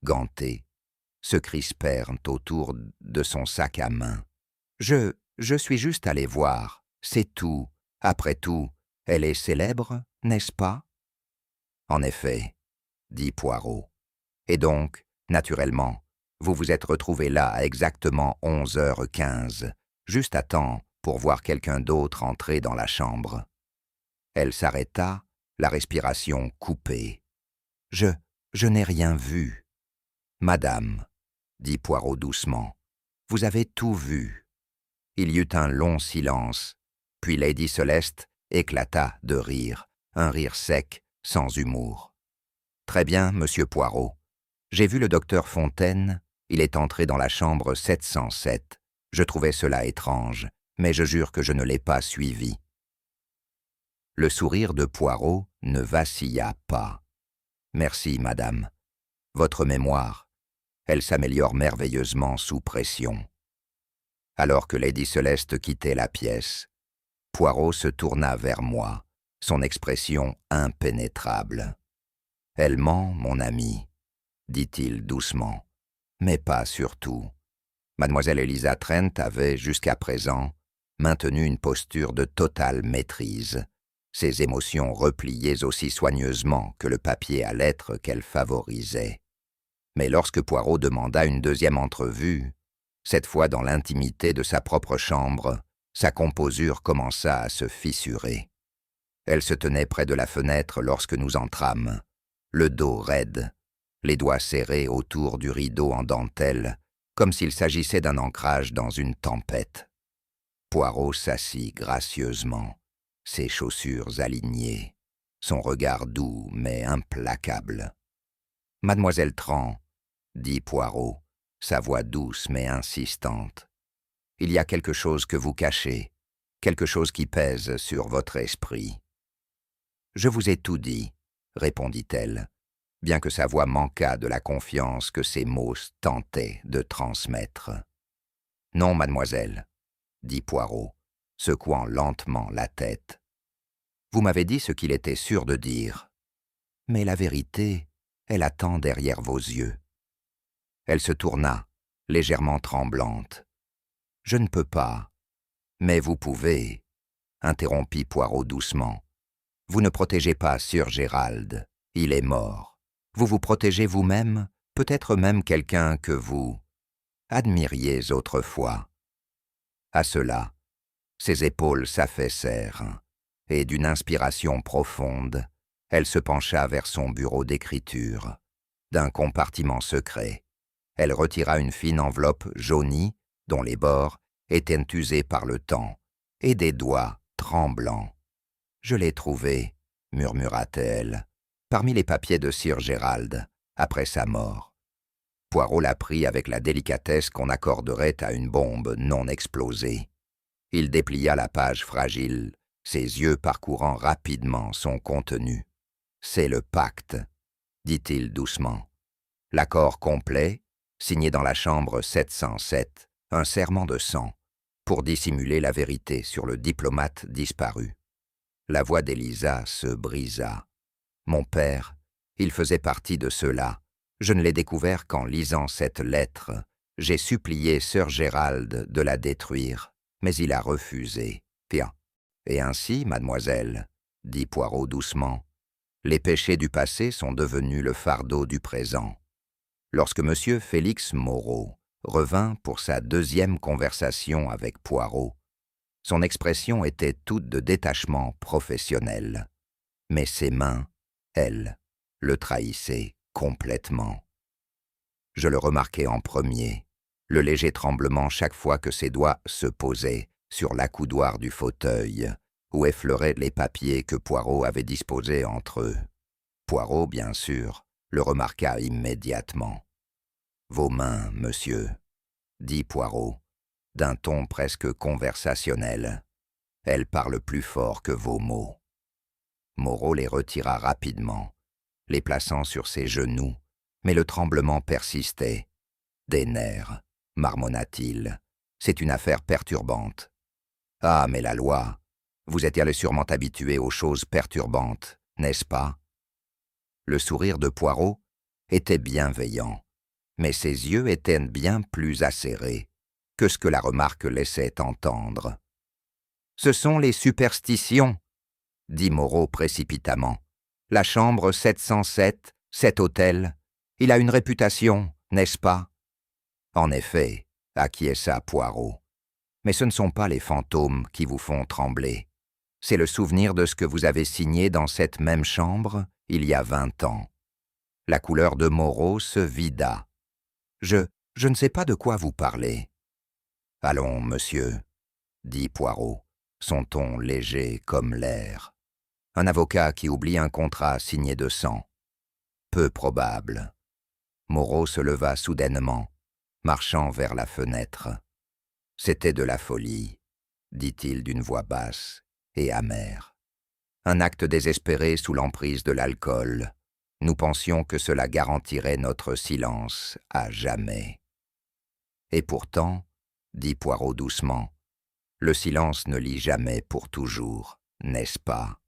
Speaker 1: gantés, se crispèrent autour de son sac à main. « Je suis juste allé voir, c'est tout. Après tout, elle est célèbre, n'est-ce pas ?»« En effet, » dit Poirot. « Et donc, naturellement, vous vous êtes retrouvé là à exactement 11h15, juste à temps pour voir quelqu'un d'autre entrer dans la chambre. » Elle s'arrêta, la respiration coupée. « Je n'ai rien vu. »« Madame, » dit Poirot doucement, « vous avez tout vu. » Il y eut un long silence, puis Lady Celeste éclata de rire, un rire sec, sans humour. « Très bien, monsieur Poirot. J'ai vu le docteur Fontaine, il est entré dans la chambre 707. Je trouvais cela étrange, mais je jure que je ne l'ai pas suivi. » Le sourire de Poirot ne vacilla pas. « Merci, madame. Votre mémoire, elle s'améliore merveilleusement sous pression. » Alors que Lady Celeste quittait la pièce, Poirot se tourna vers moi, son expression impénétrable. « Elle ment, mon ami, » dit-il doucement, « mais pas surtout. Mademoiselle Eliza Trent avait, jusqu'à présent, maintenu une posture de totale maîtrise, ses émotions repliées aussi soigneusement que le papier à lettres qu'elle favorisait. Mais lorsque Poirot demanda une deuxième entrevue, cette fois dans l'intimité de sa propre chambre, Sa composure commença à se fissurer. Elle se tenait près de la fenêtre lorsque nous entrâmes, le dos raide, les doigts serrés autour du rideau en dentelle, comme s'il s'agissait d'un ancrage dans une tempête. Poirot s'assit gracieusement, ses chaussures alignées, son regard doux mais implacable. « Mademoiselle Tran, » dit Poirot, sa voix douce mais insistante, « il y a quelque chose que vous cachez, quelque chose qui pèse sur votre esprit. » « Je vous ai tout dit, » répondit-elle, bien que sa voix manquât de la confiance que ses mots tentaient de transmettre. « Non, mademoiselle, » dit Poirot, secouant lentement la tête. « Vous m'avez dit ce qu'il était sûr de dire. Mais la vérité, elle attend derrière vos yeux. » Elle se tourna, légèrement tremblante. « Je ne peux pas. Mais vous pouvez, » interrompit Poirot doucement. « Vous ne protégez pas Sir Gérald, il est mort. Vous vous protégez vous-même, peut-être même quelqu'un que vous admiriez autrefois. » À cela, ses épaules s'affaissèrent, et d'une inspiration profonde, elle se pencha vers son bureau d'écriture. D'un compartiment secret, elle retira une fine enveloppe jaunie, dont les bords étaient usés par le temps, et des doigts tremblants. « Je l'ai trouvé, » murmura-t-elle, « parmi les papiers de Sir Gérald, après sa mort. » Poirot la prit avec la délicatesse qu'on accorderait à une bombe non explosée. Il déplia la page fragile, ses yeux parcourant rapidement son contenu. « C'est le pacte, » dit-il doucement. « L'accord complet, signé dans la chambre 707, un serment de sang, pour dissimuler la vérité sur le diplomate disparu. » La voix d'Élisa se brisa. « Mon père, il faisait partie de ceux-là. Je ne l'ai découvert qu'en lisant cette lettre. J'ai supplié Sir Gérald de la détruire, mais il a refusé. Bien. Et ainsi, mademoiselle, dit Poirot doucement, les péchés du passé sont devenus le fardeau du présent. Lorsque M. Félix Moreau revint pour sa deuxième conversation avec Poirot, son expression était toute de détachement professionnel. Mais ses mains, elles, le trahissaient complètement. Je le remarquai en premier, le léger tremblement chaque fois que ses doigts se posaient sur l'accoudoir du fauteuil, où effleuraient les papiers que Poirot avait disposés entre eux. Poirot, bien sûr, le remarqua immédiatement. « Vos mains, monsieur, » dit Poirot, d'un ton presque conversationnel. « Elles parlent plus fort que vos mots. » Moreau les retira rapidement, les plaçant sur ses genoux, mais le tremblement persistait. « Des nerfs, marmonna-t-il, c'est une affaire perturbante. »« Ah, mais la loi, vous êtes allé sûrement habitué aux choses perturbantes, n'est-ce pas ?» Le sourire de Poirot était bienveillant, mais ses yeux étaient bien plus acérés que ce que la remarque laissait entendre. « Ce sont les superstitions, » dit Moreau précipitamment. « La chambre 707, cet hôtel, il a une réputation, n'est-ce pas ?» En effet, acquiesça Poirot. Mais ce ne sont pas les fantômes qui vous font trembler. C'est le souvenir de ce que vous avez signé dans cette même chambre il y a 20 ans. La couleur de Moreau se vida. Je ne sais pas de quoi vous parlez. « Allons, monsieur, » dit Poirot, son ton léger comme l'air. « Un avocat qui oublie un contrat signé de sang. Peu probable. » Moreau se leva soudainement, marchant vers la fenêtre. « C'était de la folie, » dit-il d'une voix basse et amère. « Un acte désespéré sous l'emprise de l'alcool. Nous pensions que cela garantirait notre silence à jamais. » Et pourtant, dit Poirot doucement, le silence ne lit jamais pour toujours, n'est-ce pas?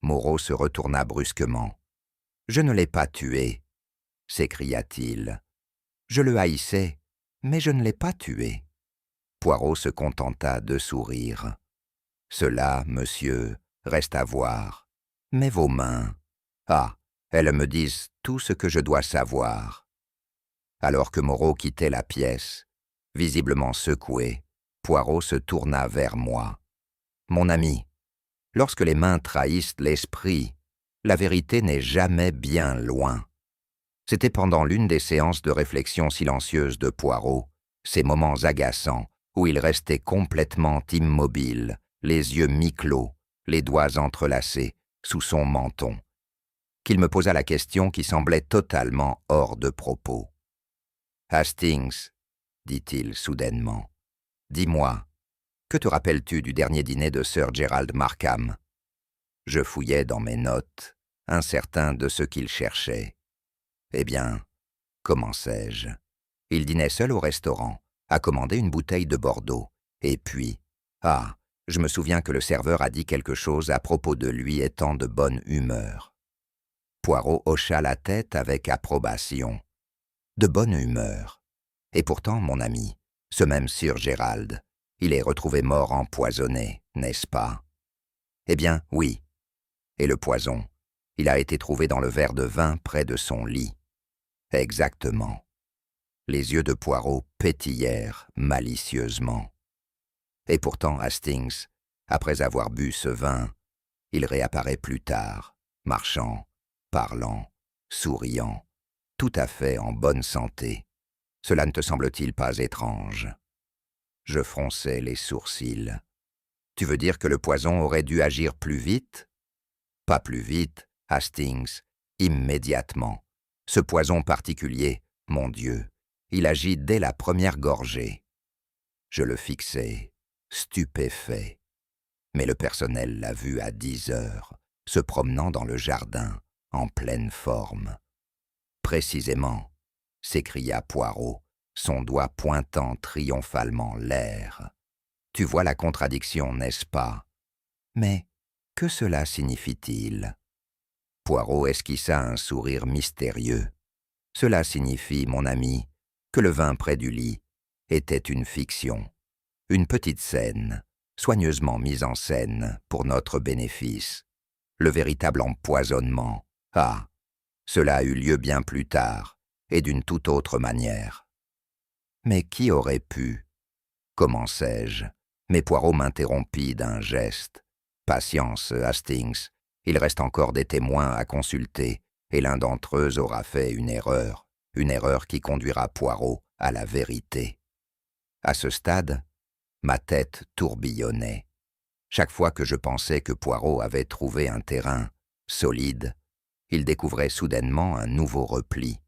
Speaker 1: Moreau se retourna brusquement. « Je ne l'ai pas tué, » s'écria-t-il. « Je le haïssais, mais je ne l'ai pas tué. » Poirot se contenta de sourire. « Cela, monsieur, reste à voir. Mais vos mains, ah, elles me disent tout ce que je dois savoir. » Alors que Moreau quittait la pièce, visiblement secoué, Poirot se tourna vers moi. « Mon ami, lorsque les mains trahissent l'esprit, la vérité n'est jamais bien loin. » C'était pendant l'une des séances de réflexion silencieuse de Poirot, ces moments agaçants où il restait complètement immobile, les yeux mi-clos, les doigts entrelacés, sous son menton, qu'il me posa la question qui semblait totalement hors de propos. « Hastings, dit-il soudainement, dis-moi, que te rappelles-tu du dernier dîner de Sir Gerald Markham ?» Je fouillais dans mes notes, incertain de ce qu'il cherchait. « Eh bien, commençai-je. Il dînait seul au restaurant, a commandé une bouteille de Bordeaux, et puis, je me souviens que le serveur a dit quelque chose à propos de lui étant de bonne humeur. » Poirot hocha la tête avec approbation. « De bonne humeur. Et pourtant, mon ami, ce même Sir Gerald, il est retrouvé mort empoisonné, n'est-ce pas? » « Eh bien, oui. Et le poison, il a été trouvé dans le verre de vin près de son lit. » « Exactement. » Les yeux de Poirot pétillèrent malicieusement. « Et pourtant, Hastings, après avoir bu ce vin, il réapparaît plus tard, marchant, parlant, souriant, tout à fait en bonne santé. Cela ne te semble-t-il pas étrange? » Je fronçai les sourcils. « Tu veux dire que le poison aurait dû agir plus vite? » « Pas plus vite, Hastings, immédiatement. Ce poison particulier, mon Dieu, il agit dès la première gorgée. » Je le fixai, stupéfait. Mais le personnel l'a vu à 10 heures, se promenant dans le jardin, en pleine forme. « Précisément, » s'écria Poirot, son doigt pointant triomphalement l'air. « Tu vois la contradiction, n'est-ce pas? Mais que cela signifie-t-il? » Poirot esquissa un sourire mystérieux. « Cela signifie, mon ami, que le vin près du lit était une fiction, une petite scène, soigneusement mise en scène pour notre bénéfice. Le véritable empoisonnement, cela a eu lieu bien plus tard et d'une toute autre manière. » « Mais qui aurait pu ?» commençai-je, mais Poirot m'interrompit d'un geste. « Patience, Hastings, il reste encore des témoins à consulter, et l'un d'entre eux aura fait une erreur qui conduira Poirot à la vérité. » À ce stade, ma tête tourbillonnait. Chaque fois que je pensais que Poirot avait trouvé un terrain solide, il découvrait soudainement un nouveau repli,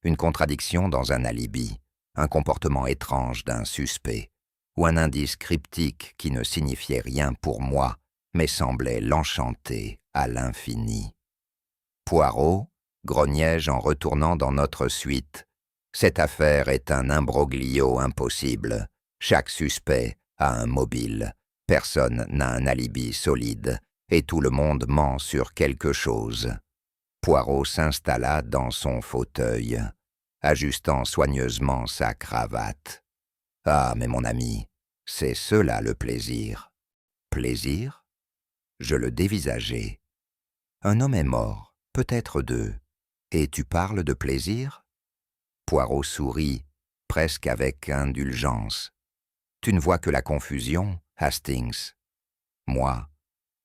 Speaker 1: une contradiction dans un alibi, un comportement étrange d'un suspect, ou un indice cryptique qui ne signifiait rien pour moi, mais semblait l'enchanter à l'infini. « Poirot, grognai-je en retournant dans notre suite, cette affaire est un imbroglio impossible. Chaque suspect a un mobile, personne n'a un alibi solide, et tout le monde ment sur quelque chose. » Poirot s'installa dans son fauteuil, ajustant soigneusement sa cravate. « Ah, mais mon ami, c'est cela le plaisir. » « Plaisir ?» Je le dévisageai. « Un homme est mort, peut-être deux. Et tu parles de plaisir ?» Poirot sourit, presque avec indulgence. « Tu ne vois que la confusion, Hastings. Moi,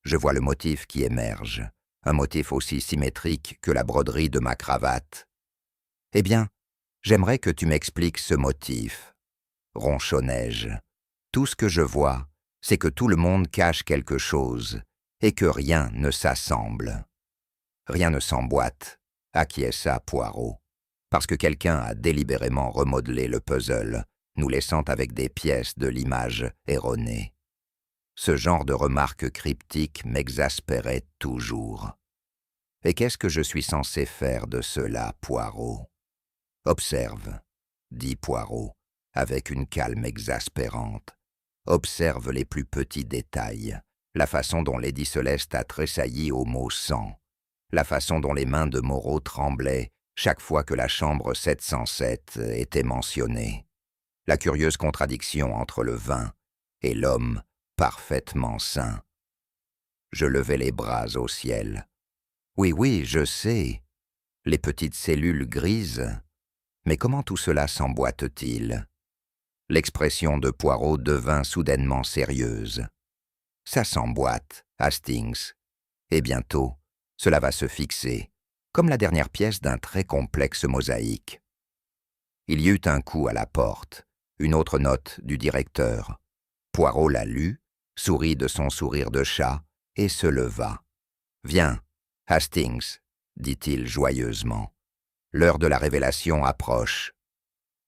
Speaker 1: je vois le motif qui émerge, un motif aussi symétrique que la broderie de ma cravate. Eh bien, j'aimerais que tu m'expliques ce motif. » Ronchonnai-je. « Tout ce que je vois, c'est que tout le monde cache quelque chose, et que rien ne s'assemble. » « Rien ne s'emboîte, » acquiesça Poirot, parce que quelqu'un a délibérément remodelé le puzzle, nous laissant avec des pièces de l'image erronée. Ce genre de remarques cryptiques m'exaspérait toujours. « Et qu'est-ce que je suis censé faire de cela, Poirot ? » « Observe, » dit Poirot, avec une calme exaspérante. « Observe les plus petits détails, la façon dont Lady Céleste a tressailli au mot sang, la façon dont les mains de Moreau tremblaient chaque fois que la chambre 707 était mentionnée, la curieuse contradiction entre le vin et l'homme parfaitement sain. » Je levai les bras au ciel. « Oui, oui, je sais. Les petites cellules grises. Mais comment tout cela s'emboîte-t-il ? L'expression de Poirot devint soudainement sérieuse. « Ça s'emboîte, Hastings, et bientôt, cela va se fixer, comme la dernière pièce d'un très complexe mosaïque. » Il y eut un coup à la porte, une autre note du directeur. Poirot la lut, sourit de son sourire de chat et se leva. « Viens, Hastings, dit-il joyeusement. L'heure de la révélation approche. »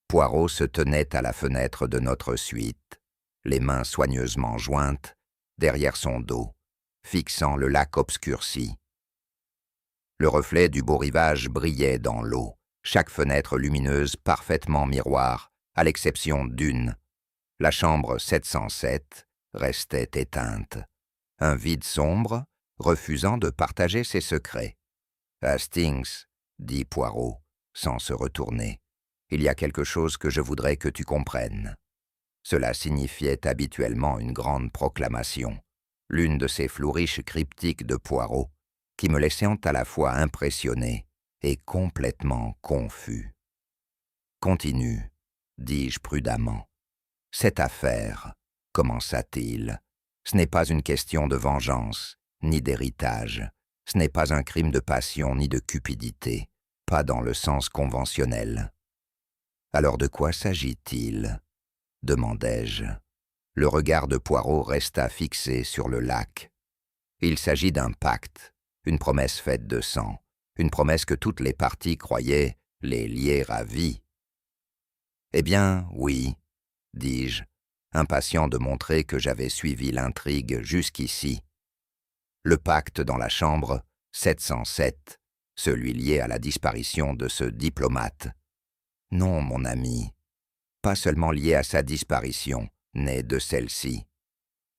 Speaker 1: Poirot se tenait à la fenêtre de notre suite, les mains soigneusement jointes, derrière son dos, fixant le lac obscurci. Le reflet du beau rivage brillait dans l'eau, chaque fenêtre lumineuse parfaitement miroir, à l'exception d'une. La chambre 707 restait éteinte. Un vide sombre, refusant de partager ses secrets. « Hastings, dit Poirot, sans se retourner, il y a quelque chose que je voudrais que tu comprennes. » Cela signifiait habituellement une grande proclamation, l'une de ces flouriches cryptiques de Poirot, qui me laissaient à la fois impressionné et complètement confus. « Continue, dis-je prudemment. Cette affaire, commença-t-il, ce n'est pas une question de vengeance, ni d'héritage, ce n'est pas un crime de passion ni de cupidité, pas dans le sens conventionnel. » « Alors de quoi s'agit-il » demandai-je. Le regard de Poirot resta fixé sur le lac. « Il s'agit d'un pacte, une promesse faite de sang, une promesse que toutes les parties croyaient les lier à vie. »« Eh bien, oui, dis-je, impatient de montrer que j'avais suivi l'intrigue jusqu'ici. Le pacte dans la chambre 707, celui lié à la disparition de ce diplomate. Non, mon ami, pas seulement lié à sa disparition, née de celle-ci. »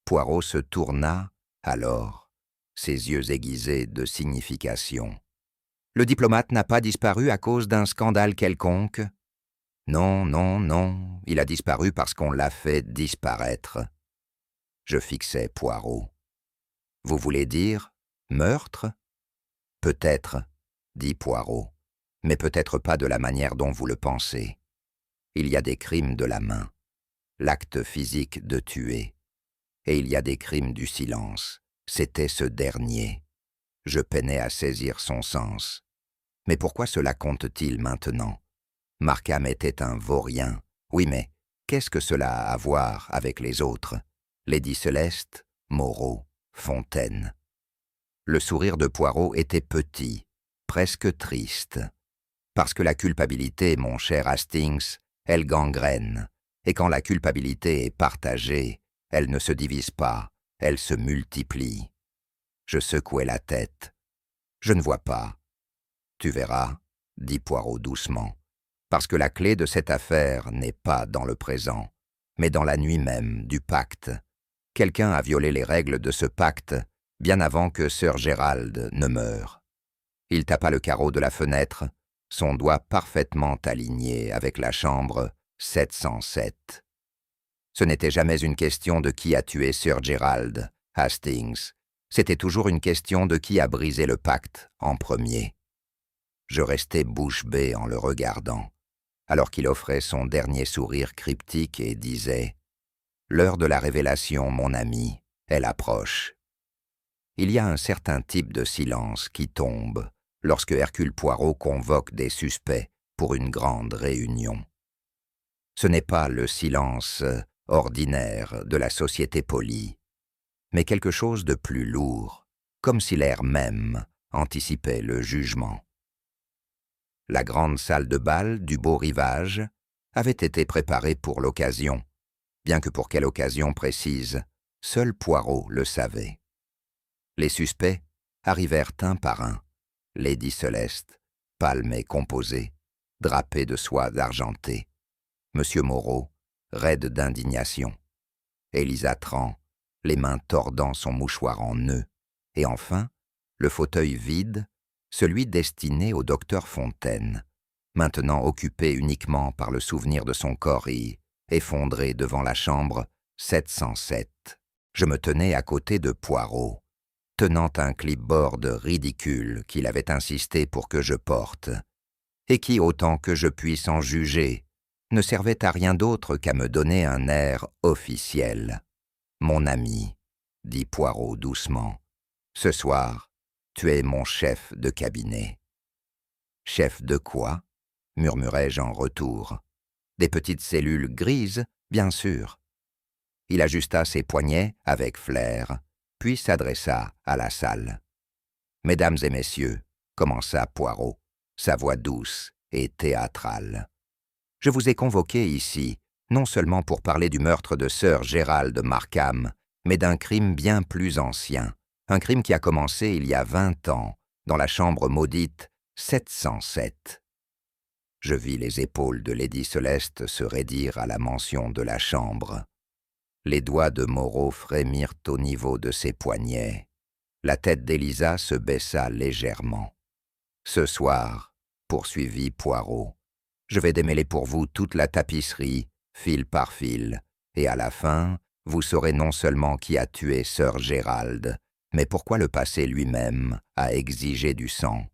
Speaker 1: Poirot se tourna, alors, ses yeux aiguisés de signification. « Le diplomate n'a pas disparu à cause d'un scandale quelconque ? » ?»« Non, non, non, il a disparu parce qu'on l'a fait disparaître. » Je fixai Poirot. « Vous voulez dire meurtre ? » ?»« Peut-être, dit Poirot, mais peut-être pas de la manière dont vous le pensez. Il y a des crimes de la main, l'acte physique de tuer, et il y a des crimes du silence. C'était ce dernier. Je peinais à saisir son sens. Mais pourquoi cela compte-t-il maintenant ? Markham était un vaurien. Oui, mais qu'est-ce que cela a à voir avec les autres ? Lady Céleste, Moreau, Fontaine. Le sourire de Poirot était petit, presque triste. Parce que la culpabilité, mon cher Hastings, elle gangrène, et quand la culpabilité est partagée, elle ne se divise pas, elle se multiplie. Je secouai la tête. Je ne vois pas. Tu verras, dit Poirot doucement, parce que la clé de cette affaire n'est pas dans le présent, mais dans la nuit même du pacte. Quelqu'un a violé les règles de ce pacte bien avant que Sir Gérald ne meure. Il tapa le carreau de la fenêtre, son doigt parfaitement aligné avec la chambre 707. Ce n'était jamais une question de qui a tué Sir Gérald, Hastings. C'était toujours une question de qui a brisé le pacte en premier. Je restai bouche bée en le regardant, alors qu'il offrait son dernier sourire cryptique et disait « L'heure de la révélation, mon ami, elle approche. » Il y a un certain type de silence qui tombe lorsque Hercule Poirot convoque des suspects pour une grande réunion. Ce n'est pas le silence ordinaire de la société polie, mais quelque chose de plus lourd, comme si l'air même anticipait le jugement. La grande salle de bal du beau rivage avait été préparée pour l'occasion, bien que pour quelle occasion précise, seul Poirot le savait. Les suspects arrivèrent un par un, Lady Céleste, pâle et composée, drapée de soie argentée, Monsieur Moreau, raide d'indignation, Élisa Tran, les mains tordant son mouchoir en nœud, et enfin, le fauteuil vide, celui destiné au docteur Fontaine, maintenant occupé uniquement par le souvenir de son corps et effondré devant la chambre 707. Je me tenais à côté de Poirot, tenant un clipboard ridicule qu'il avait insisté pour que je porte, et qui, autant que je puisse en juger, ne servait à rien d'autre qu'à me donner un air officiel. « Mon ami, » dit Poirot doucement, « ce soir, tu es mon chef de cabinet. »« Chef de quoi ?» murmurai-je en retour. « Des petites cellules grises, bien sûr. » Il ajusta ses poignets avec flair, puis s'adressa à la salle. « Mesdames et messieurs, » commença Poirot, sa voix douce et théâtrale. « Je vous ai convoqués ici, non seulement pour parler du meurtre de Sir Gérald Markham, mais d'un crime bien plus ancien, un crime qui a commencé il y a 20 ans, dans la chambre maudite 707. » Je vis les épaules de Lady Celeste se raidir à la mention de la chambre. Les doigts de Moreau frémirent au niveau de ses poignets. La tête d'Élisa se baissa légèrement. « Ce soir, » poursuivit Poirot, « je vais démêler pour vous toute la tapisserie, fil par fil, et à la fin, vous saurez non seulement qui a tué Sir Gérald, mais pourquoi le passé lui-même a exigé du sang. »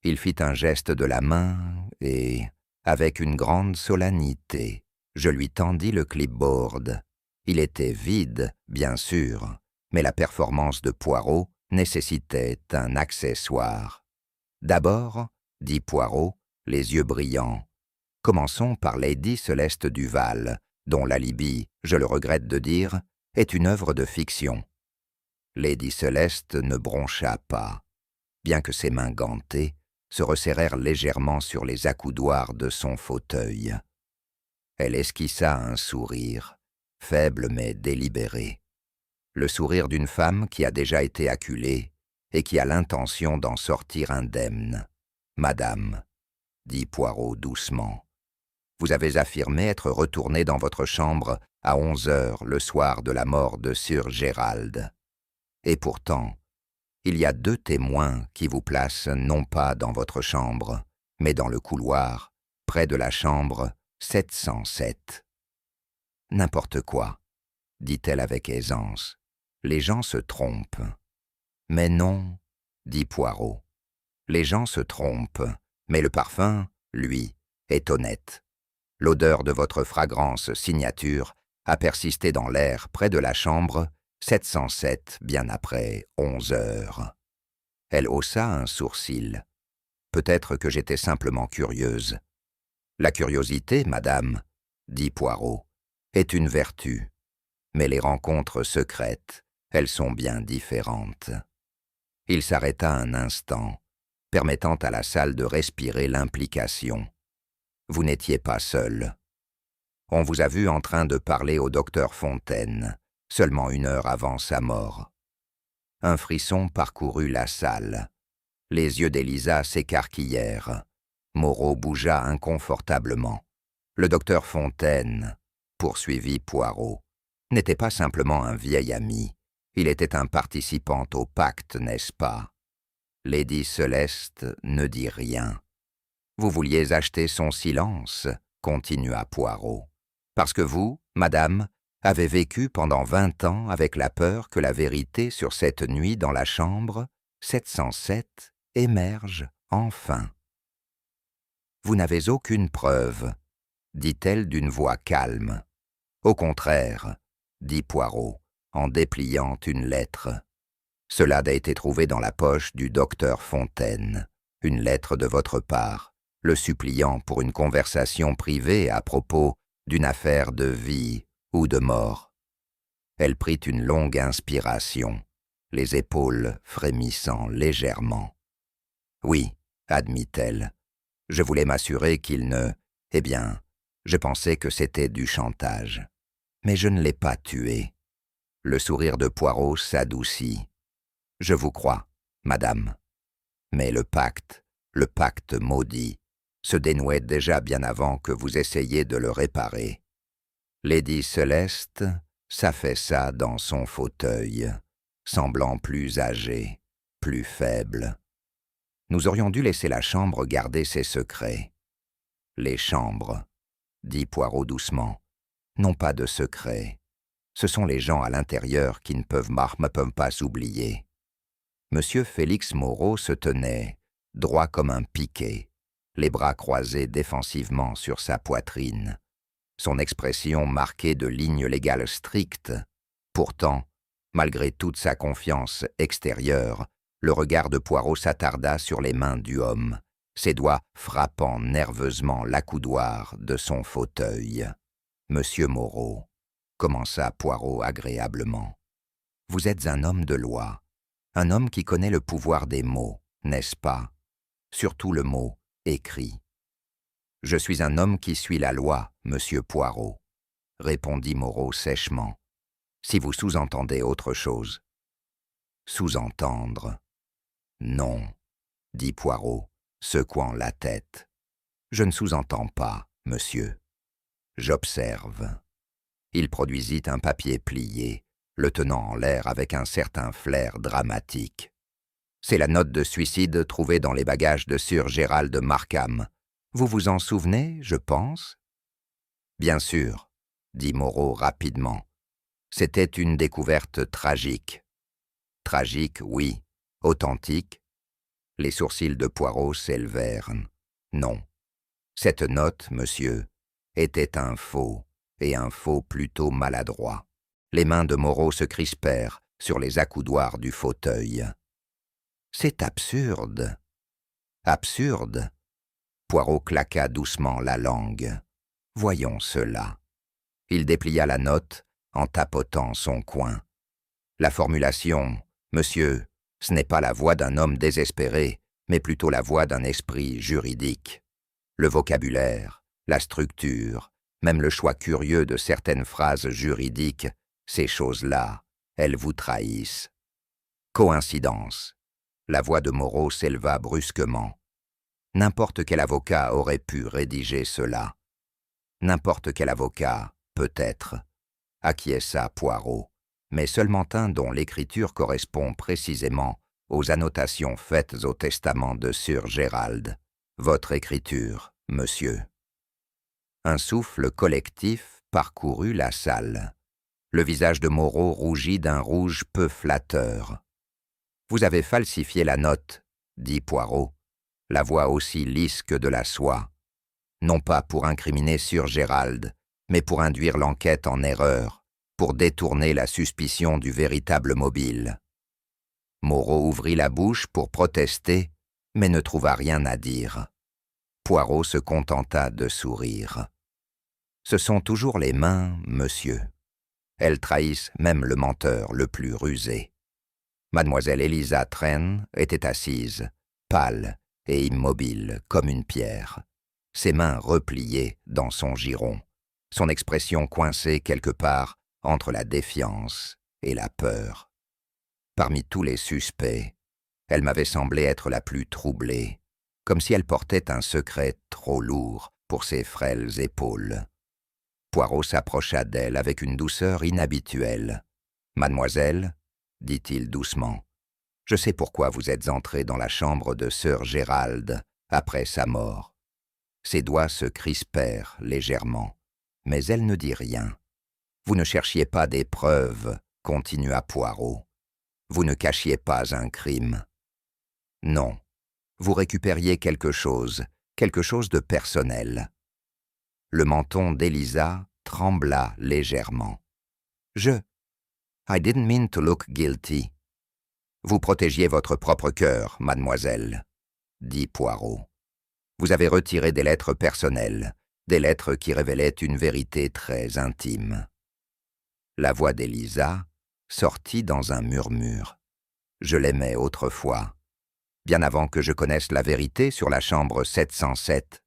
Speaker 1: Il fit un geste de la main et, avec une grande solennité, je lui tendis le clipboard. Il était vide, bien sûr, mais la performance de Poirot nécessitait un accessoire. « D'abord, » dit Poirot, les yeux brillants, « commençons par Lady Celeste Duval, dont l'alibi, je le regrette de dire, est une œuvre de fiction. » Lady Celeste ne broncha pas, bien que ses mains gantées se resserrèrent légèrement sur les accoudoirs de son fauteuil. Elle esquissa un sourire, faible mais délibéré. Le sourire d'une femme qui a déjà été acculée et qui a l'intention d'en sortir indemne. « Madame, » dit Poirot doucement, « vous avez affirmé être retournée dans votre chambre à 11 heures le soir de la mort de Sir Gérald. Et pourtant, il y a 2 témoins qui vous placent non pas dans votre chambre, mais dans le couloir, près de la chambre 707. »« N'importe quoi, » dit-elle avec aisance. « Les gens se trompent. »« Mais non, » dit Poirot. « Les gens se trompent, mais le parfum, lui, est honnête. L'odeur de votre fragrance signature a persisté dans l'air près de la chambre 707 bien après 11 heures. » Elle haussa un sourcil. « Peut-être que j'étais simplement curieuse. »« La curiosité, madame, » dit Poirot, « est une vertu. Mais les rencontres secrètes, elles sont bien différentes. » Il s'arrêta un instant, permettant à la salle de respirer l'implication. « Vous n'étiez pas seul. On vous a vu en train de parler au docteur Fontaine, seulement 1 heure avant sa mort. » Un frisson parcourut la salle. Les yeux d'Élisa s'écarquillèrent. Moreau bougea inconfortablement. « Le docteur Fontaine, » poursuivit Poirot, « n'était pas simplement un vieil ami. Il était un participant au pacte, n'est-ce pas? » Lady Celeste ne dit rien. « Vous vouliez acheter son silence, » continua Poirot, « parce que vous, madame, avez vécu pendant 20 ans avec la peur que la vérité sur cette nuit dans la chambre 707 émerge enfin. »« Vous n'avez aucune preuve, » dit-elle d'une voix calme. « Au contraire, » dit Poirot, en dépliant une lettre. « Cela a été trouvé dans la poche du docteur Fontaine, une lettre de votre part, le suppliant pour une conversation privée à propos d'une affaire de vie ou de mort. » Elle prit une longue inspiration, les épaules frémissant légèrement. « Oui, » admit-elle, « je voulais m'assurer qu'il ne... Eh bien, je pensais que c'était du chantage. Mais je ne l'ai pas tué. » Le sourire de Poirot s'adoucit. « Je vous crois, madame. Mais le pacte maudit, se dénouait déjà bien avant que vous essayiez de le réparer. » Lady Celeste s'affaissa dans son fauteuil, semblant plus âgée, plus faible. Nous aurions dû laisser la chambre garder ses secrets. « Les chambres, » dit Poirot doucement, « n'ont pas de secrets. Ce sont les gens à l'intérieur qui ne peuvent pas s'oublier. » Monsieur Félix Moreau se tenait, droit comme un piquet, les bras croisés défensivement sur sa poitrine, son expression marquée de lignes légales strictes. Pourtant, malgré toute sa confiance extérieure, le regard de Poirot s'attarda sur les mains du homme, ses doigts frappant nerveusement l'accoudoir de son fauteuil. « Monsieur Moreau, » commença Poirot agréablement, « vous êtes un homme de loi, un homme qui connaît le pouvoir des mots, n'est-ce pas? Surtout le mot « écrit ». « Je suis un homme qui suit la loi, monsieur Poirot, » répondit Moreau sèchement. « Si vous sous-entendez autre chose. »« Sous-entendre. Non, » dit Poirot, secouant la tête. « Je ne sous-entends pas, monsieur. J'observe. » Il produisit un papier plié, le tenant en l'air avec un certain flair dramatique. « C'est la note de suicide trouvée dans les bagages de Sir Gérald Markham. Vous vous en souvenez, je pense ?»« Bien sûr, » dit Moreau rapidement. « C'était une découverte tragique. »« Tragique, oui. Authentique ?» Les sourcils de Poirot s'élevèrent. « Non. Cette note, monsieur, était un faux, et un faux plutôt maladroit. » Les mains de Moreau se crispèrent sur les accoudoirs du fauteuil. « C'est absurde. »« Absurde ?» Poirot claqua doucement la langue. « Voyons cela. » Il déplia la note en tapotant son coin. La formulation « Monsieur, ce n'est pas la voix d'un homme désespéré, mais plutôt la voix d'un esprit juridique. » Le vocabulaire, la structure, même le choix curieux de certaines phrases juridiques, ces choses-là, elles vous trahissent. Coïncidence. La voix de Moreau s'éleva brusquement. N'importe quel avocat aurait pu rédiger cela. N'importe quel avocat, peut-être, acquiesça Poirot, mais seulement un dont l'écriture correspond précisément aux annotations faites au testament de Sir Gérald. Votre écriture, monsieur. Un souffle collectif parcourut la salle. Le visage de Moreau rougit d'un rouge peu flatteur. « Vous avez falsifié la note, » dit Poirot, la voix aussi lisse que de la soie, non pas pour incriminer Sir Gérald, mais pour induire l'enquête en erreur, pour détourner la suspicion du véritable mobile. Moreau ouvrit la bouche pour protester, mais ne trouva rien à dire. Poirot se contenta de sourire. « Ce sont toujours les mains, monsieur. Elles trahissent même le menteur le plus rusé. » Mademoiselle Eliza Trent était assise, pâle et immobile comme une pierre, ses mains repliées dans son giron, son expression coincée quelque part entre la défiance et la peur. Parmi tous les suspects, elle m'avait semblé être la plus troublée, comme si elle portait un secret trop lourd pour ses frêles épaules. Poirot s'approcha d'elle avec une douceur inhabituelle. « Mademoiselle, » dit-il doucement, « je sais pourquoi vous êtes entrée dans la chambre de Sir Gérald après sa mort. » Ses doigts se crispèrent légèrement, mais elle ne dit rien. « Vous ne cherchiez pas des preuves, » continua Poirot. « Vous ne cachiez pas un crime. Non, vous récupériez quelque chose de personnel. » Le menton d'Eliza trembla légèrement. « I didn't mean to look guilty. »« Vous protégiez votre propre cœur, mademoiselle, » dit Poirot. « Vous avez retiré des lettres personnelles, des lettres qui révélaient une vérité très intime. » La voix d'Eliza sortit dans un murmure. « Je l'aimais autrefois, bien avant que je connaisse la vérité sur la chambre 707. »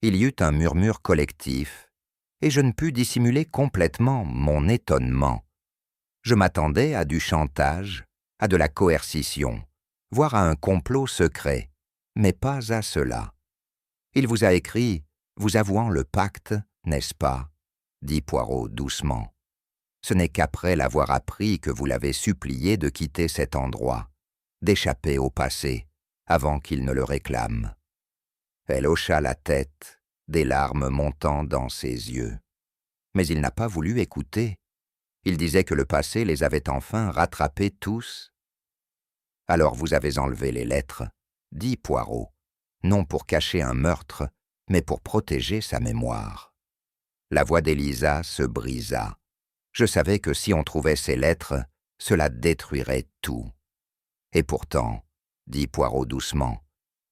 Speaker 1: Il y eut un murmure collectif, et je ne pus dissimuler complètement mon étonnement. Je m'attendais à du chantage, à de la coercition, voire à un complot secret, mais pas à cela. Il vous a écrit, vous avouant le pacte, n'est-ce pas ? Dit Poirot doucement. Ce n'est qu'après l'avoir appris que vous l'avez supplié de quitter cet endroit, d'échapper au passé, avant qu'il ne le réclame. Elle hocha la tête, des larmes montant dans ses yeux. Mais il n'a pas voulu écouter. Il disait que le passé les avait enfin rattrapés tous. « Alors vous avez enlevé les lettres, » dit Poirot, non pour cacher un meurtre, mais pour protéger sa mémoire. La voix d'Élisa se brisa. Je savais que si on trouvait ces lettres, cela détruirait tout. Et pourtant, dit Poirot doucement,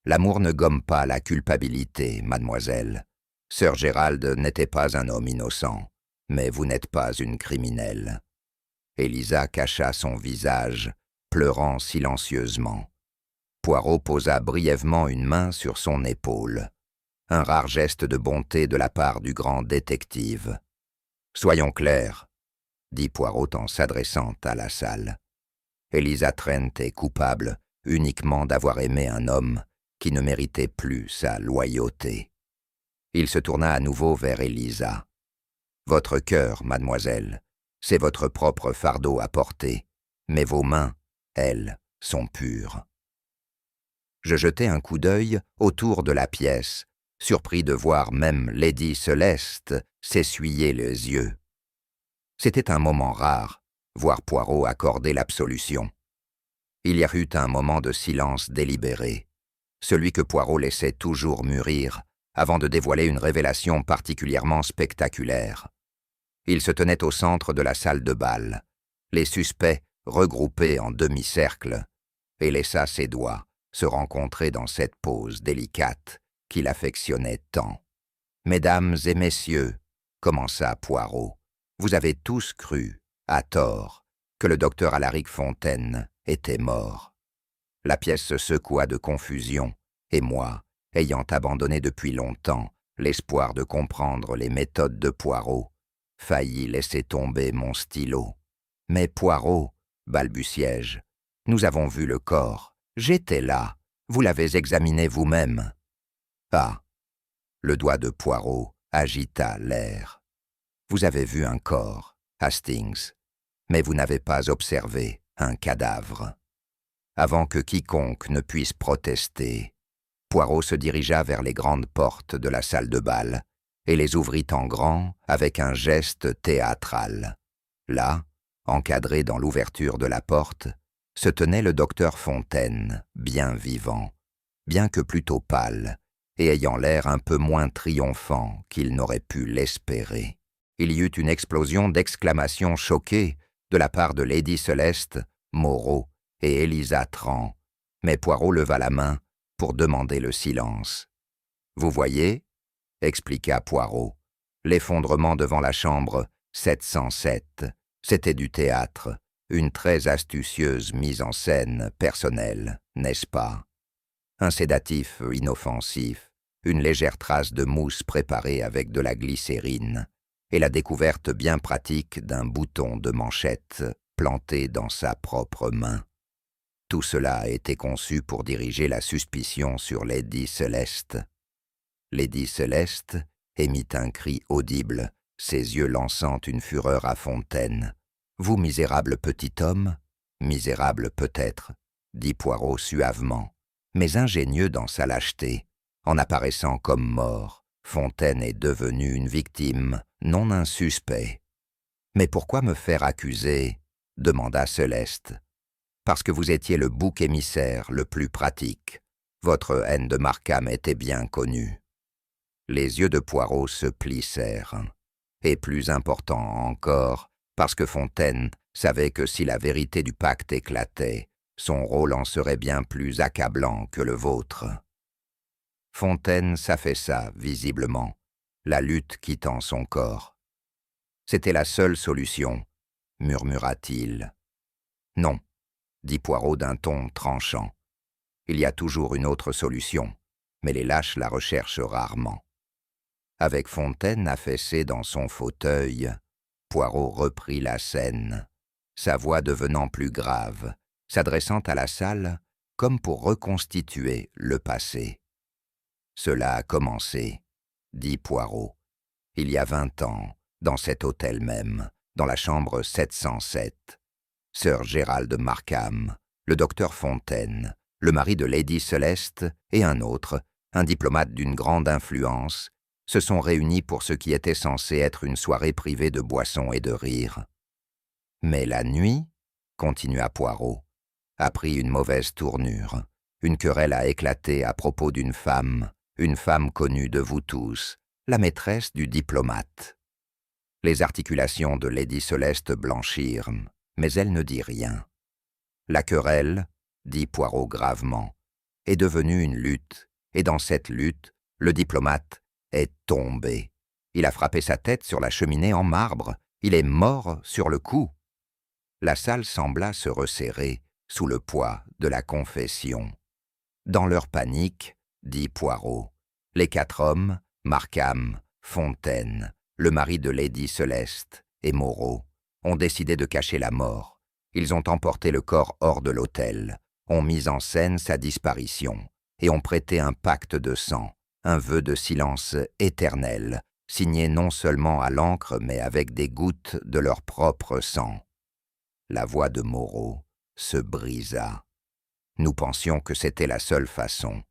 Speaker 1: l'amour ne gomme pas la culpabilité, mademoiselle. Sir Gérald n'était pas un homme innocent, mais vous n'êtes pas une criminelle. Élisa cacha son visage, pleurant silencieusement. Poirot posa brièvement une main sur son épaule. Un rare geste de bonté de la part du grand détective. « Soyons clairs, » dit Poirot en s'adressant à la salle. Élisa Trent est coupable uniquement d'avoir aimé un homme qui ne méritait plus sa loyauté. Il se tourna à nouveau vers Élisa. « Votre cœur, mademoiselle, c'est votre propre fardeau à porter, mais vos mains, elles, sont pures. » Je jetai un coup d'œil autour de la pièce, surpris de voir même Lady Céleste s'essuyer les yeux. C'était un moment rare, voir Poirot accorder l'absolution. Il y eut un moment de silence délibéré, celui que Poirot laissait toujours mûrir, avant de dévoiler une révélation particulièrement spectaculaire. Il se tenait au centre de la salle de bal, les suspects regroupés en demi-cercle, et laissa ses doigts se rencontrer dans cette pose délicate qu'il affectionnait tant. « Mesdames et messieurs, » commença Poirot, « vous avez tous cru, à tort, que le docteur Alaric Fontaine était mort. » La pièce se secoua de confusion, et moi, ayant abandonné depuis longtemps l'espoir de comprendre les méthodes de Poirot, faillis laisser tomber mon stylo. « Mais Poirot, balbutiai-je, nous avons vu le corps. J'étais là, vous l'avez examiné vous-même. » Ah, le doigt de Poirot agita l'air. « Vous avez vu un corps, Hastings, mais vous n'avez pas observé un cadavre. » Avant que quiconque ne puisse protester, Poirot se dirigea vers les grandes portes de la salle de bal et les ouvrit en grand avec un geste théâtral. Là, encadré dans l'ouverture de la porte, se tenait le docteur Fontaine, bien vivant, bien que plutôt pâle, et ayant l'air un peu moins triomphant qu'il n'aurait pu l'espérer. Il y eut une explosion d'exclamations choquées de la part de Lady Céleste, Moreau et Élisa Trent, mais Poirot leva la main pour demander le silence. « Vous voyez, » expliqua Poirot, « l'effondrement devant la chambre 707, c'était du théâtre, une très astucieuse mise en scène personnelle, n'est-ce pas? Un sédatif inoffensif, une légère trace de mousse préparée avec de la glycérine, et la découverte bien pratique d'un bouton de manchette planté dans sa propre main. Tout cela a été conçu pour diriger la suspicion sur Lady Céleste. » Lady Céleste émit un cri audible, ses yeux lançant une fureur à Fontaine. « Vous, misérable petit homme, misérable peut-être, » dit Poirot suavement, mais ingénieux dans sa lâcheté. En apparaissant comme mort, Fontaine est devenu une victime, non un suspect. « Mais pourquoi me faire accuser ?» demanda Céleste. « Parce que vous étiez le bouc émissaire le plus pratique. Votre haine de Markham était bien connue. » Les yeux de Poirot se plissèrent. Et plus important encore, parce que Fontaine savait que si la vérité du pacte éclatait, son rôle en serait bien plus accablant que le vôtre. Fontaine s'affaissa visiblement, la lutte quittant son corps. « C'était la seule solution, » murmura-t-il. « Non, » dit Poirot d'un ton tranchant. « Il y a toujours une autre solution, mais les lâches la recherchent rarement. » Avec Fontaine affaissé dans son fauteuil, Poirot reprit la scène, sa voix devenant plus grave, s'adressant à la salle comme pour reconstituer le passé. « Cela a commencé, » dit Poirot, « il y a 20 ans, dans cet hôtel même, dans la chambre 707. Sir Gérald Markham, le docteur Fontaine, le mari de Lady Céleste et un autre, un diplomate d'une grande influence, se sont réunis pour ce qui était censé être une soirée privée de boissons et de rires. Mais la nuit, continua Poirot, a pris une mauvaise tournure, Une querelle a éclaté à propos d'une femme connue de vous tous, la maîtresse du diplomate. Les articulations de Lady Céleste blanchirent, mais elle ne dit rien. La querelle, dit Poirot gravement, est devenue une lutte, et dans cette lutte, le diplomate est tombé. Il a frappé sa tête sur la cheminée en marbre, il est mort sur le coup. La salle sembla se resserrer sous le poids de la confession. Dans leur panique, dit Poirot, les 4 hommes, Markham, Fontaine, le mari de Lady Céleste et Moreau, ont décidé de cacher la mort. Ils ont emporté le corps hors de l'hôtel, ont mis en scène sa disparition et ont prêté un pacte de sang, un vœu de silence éternel, signé non seulement à l'encre mais avec des gouttes de leur propre sang. La voix de Moreau se brisa. Nous pensions que c'était la seule façon.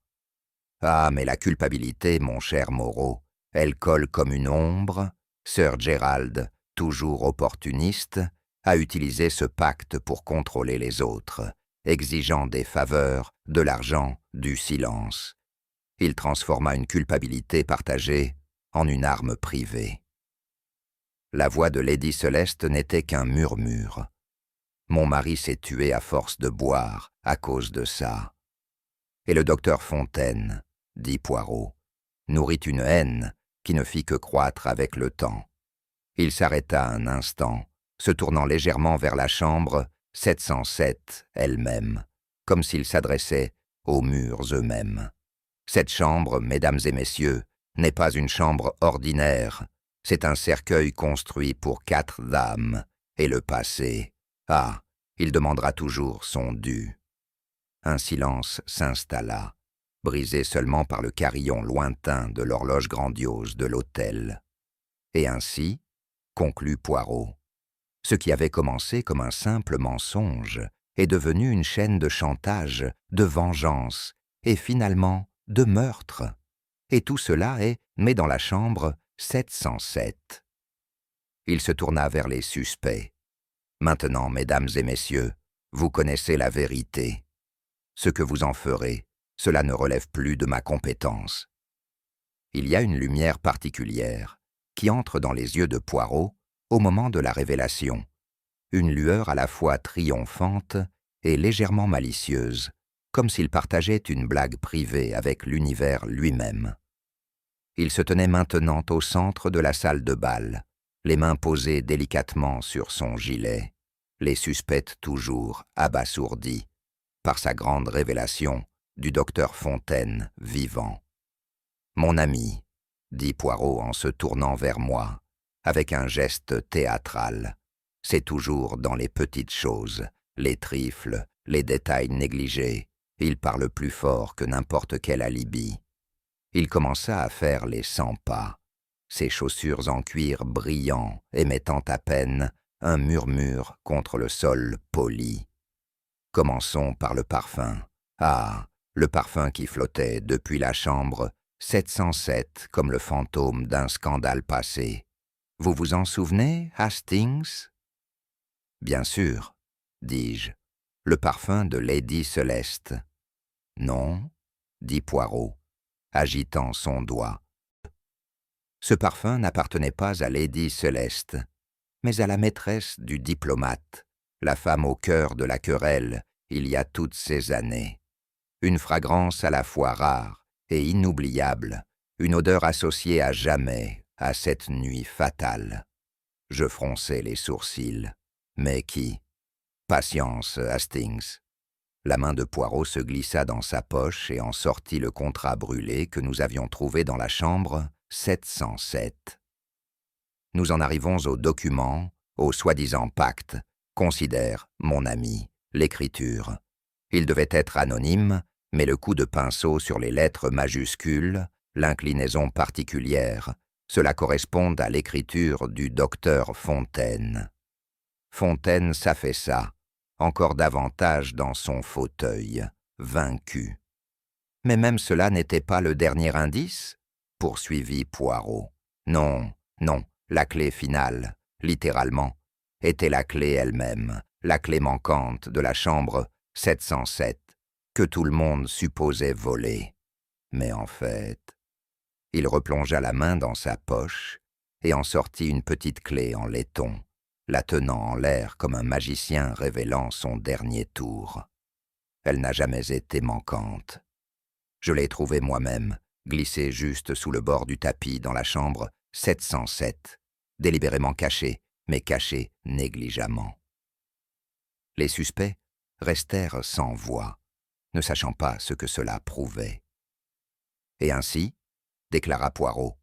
Speaker 1: Ah, mais la culpabilité, mon cher Moreau, elle colle comme une ombre. Sir Gerald, toujours opportuniste, a utilisé ce pacte pour contrôler les autres, exigeant des faveurs, de l'argent, du silence. Il transforma une culpabilité partagée en une arme privée. La voix de Lady Céleste n'était qu'un murmure. Mon mari s'est tué à force de boire, à cause de ça. Et le docteur Fontaine, dit Poirot, nourrit une haine qui ne fit que croître avec le temps. Il s'arrêta un instant, se tournant légèrement vers la chambre 707 elle-même, comme s'il s'adressait aux murs eux-mêmes. Cette chambre, mesdames et messieurs, n'est pas une chambre ordinaire, c'est un cercueil construit pour 4 dames, et le passé, ah, il demandera toujours son dû. Un silence s'installa, brisé seulement par le carillon lointain de l'horloge grandiose de l'hôtel. Et ainsi, conclut Poirot, ce qui avait commencé comme un simple mensonge est devenu une chaîne de chantage, de vengeance, et finalement de meurtre. Et tout cela est mais dans la chambre 707. Il se tourna vers les suspects. Maintenant, mesdames et messieurs, vous connaissez la vérité. Ce que vous en ferez, cela ne relève plus de ma compétence. Il y a une lumière particulière qui entre dans les yeux de Poirot au moment de la révélation, une lueur à la fois triomphante et légèrement malicieuse, comme s'il partageait une blague privée avec l'univers lui-même. Il se tenait maintenant au centre de la salle de bal, les mains posées délicatement sur son gilet, les suspectes toujours abasourdis par sa grande révélation du docteur Fontaine vivant. « Mon ami, dit Poirot en se tournant vers moi, avec un geste théâtral, c'est toujours dans les petites choses, les trifles, les détails négligés, il parle plus fort que n'importe quel alibi. » Il commença à faire les 100 pas, ses chaussures en cuir brillant, émettant à peine un murmure contre le sol poli. Commençons par le parfum. Ah, le parfum qui flottait depuis la chambre 707 comme le fantôme d'un scandale passé. Vous vous en souvenez, Hastings? Bien sûr, dis-je, le parfum de Lady Céleste. Non, dit Poirot, agitant son doigt. Ce parfum n'appartenait pas à Lady Céleste, mais à la maîtresse du diplomate, la femme au cœur de la querelle il y a toutes ces années. Une fragrance à la fois rare et inoubliable, une odeur associée à jamais à cette nuit fatale. Je fronçai les sourcils. Mais qui? Patience, Hastings. La main de Poirot se glissa dans sa poche et en sortit le contrat brûlé que nous avions trouvé dans la chambre 707. Nous en arrivons au document, au soi-disant pacte. Considère, mon ami, l'écriture. Il devait être anonyme, mais le coup de pinceau sur les lettres majuscules, l'inclinaison particulière, cela correspond à l'écriture du docteur Fontaine. Fontaine s'affaissa, encore davantage dans son fauteuil, vaincu. Mais même cela n'était pas le dernier indice, poursuivit Poirot. Non, non, la clé finale, littéralement, était la clé elle-même, la clé manquante de la chambre 707, que tout le monde supposait voler. Mais en fait, il replongea la main dans sa poche et en sortit une petite clé en laiton, la tenant en l'air comme un magicien révélant son dernier tour. Elle n'a jamais été manquante. Je l'ai trouvée moi-même, glissée juste sous le bord du tapis dans la chambre 707, délibérément cachée, mais cachée négligemment. Les suspects restèrent sans voix, ne sachant pas ce que cela prouvait. Et ainsi, déclara Poirot,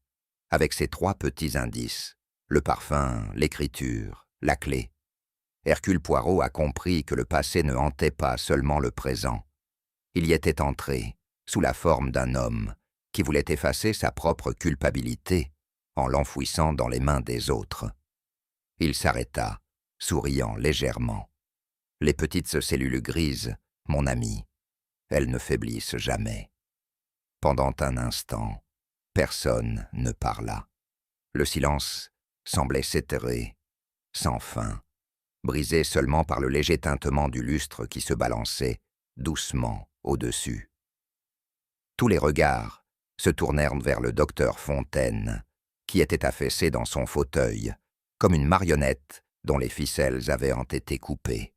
Speaker 1: avec ses 3 petits indices, le parfum, l'écriture, la clé, Hercule Poirot a compris que le passé ne hantait pas seulement le présent. Il y était entré, sous la forme d'un homme, qui voulait effacer sa propre culpabilité en l'enfouissant dans les mains des autres. Il s'arrêta, souriant légèrement. Les petites cellules grises, mon ami, elles ne faiblissent jamais. Pendant un instant, personne ne parla. Le silence semblait s'étirer, sans fin, brisé seulement par le léger tintement du lustre qui se balançait doucement au-dessus. Tous les regards se tournèrent vers le docteur Fontaine, qui était affaissé dans son fauteuil, comme une marionnette dont les ficelles avaient été coupées.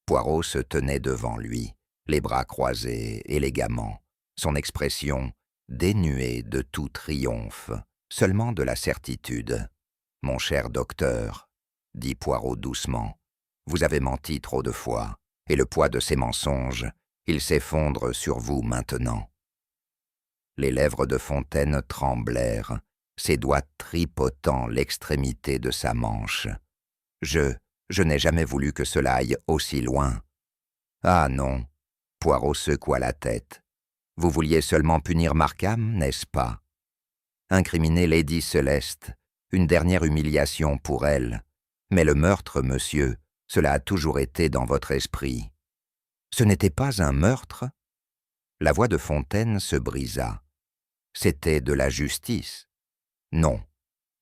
Speaker 1: Poirot se tenait devant lui, les bras croisés élégamment, son expression dénuée de tout triomphe, seulement de la certitude. « Mon cher docteur, » dit Poirot doucement, « vous avez menti trop de fois, et le poids de ces mensonges, il s'effondre sur vous maintenant. » Les lèvres de Fontaine tremblèrent, ses doigts tripotant l'extrémité de sa manche. « Je n'ai jamais voulu que cela aille aussi loin. » « Ah non !» Poirot secoua la tête. « Vous vouliez seulement punir Markham, n'est-ce pas? Incriminer Lady Céleste, une dernière humiliation pour elle. Mais le meurtre, monsieur, cela a toujours été dans votre esprit. Ce n'était pas un meurtre ?» La voix de Fontaine se brisa. « C'était de la justice. »« Non, »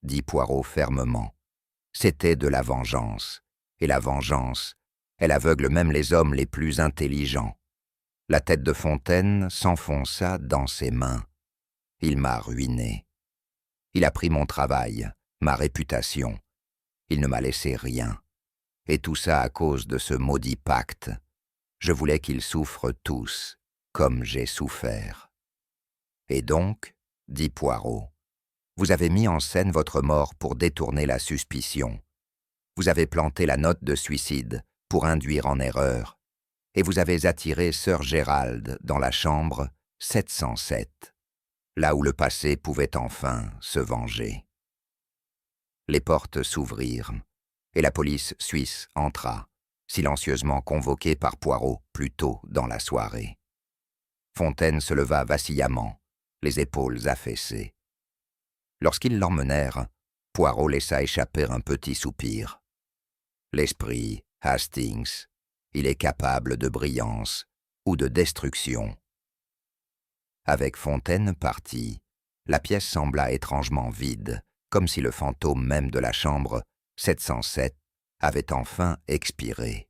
Speaker 1: dit Poirot fermement. « C'était de la vengeance. Et la vengeance, elle aveugle même les hommes les plus intelligents. » La tête de Fontaine s'enfonça dans ses mains. « Il m'a ruiné. Il a pris mon travail, ma réputation. Il ne m'a laissé rien. Et tout ça à cause de ce maudit pacte. Je voulais qu'ils souffrent tous, comme j'ai souffert. » « Et donc, » dit Poirot, « vous avez mis en scène votre mort pour détourner la suspicion. Vous avez planté la note de suicide pour induire en erreur, et vous avez attiré Sir Gérald dans la chambre 707, là où le passé pouvait enfin se venger. » Les portes s'ouvrirent, et la police suisse entra, silencieusement convoquée par Poirot plus tôt dans la soirée. Fontaine se leva vacillamment, les épaules affaissées. Lorsqu'ils l'emmenèrent, Poirot laissa échapper un petit soupir. L'esprit, Hastings, il est capable de brillance ou de destruction. Avec Fontaine parti, la pièce sembla étrangement vide, comme si le fantôme même de la chambre 707 avait enfin expiré.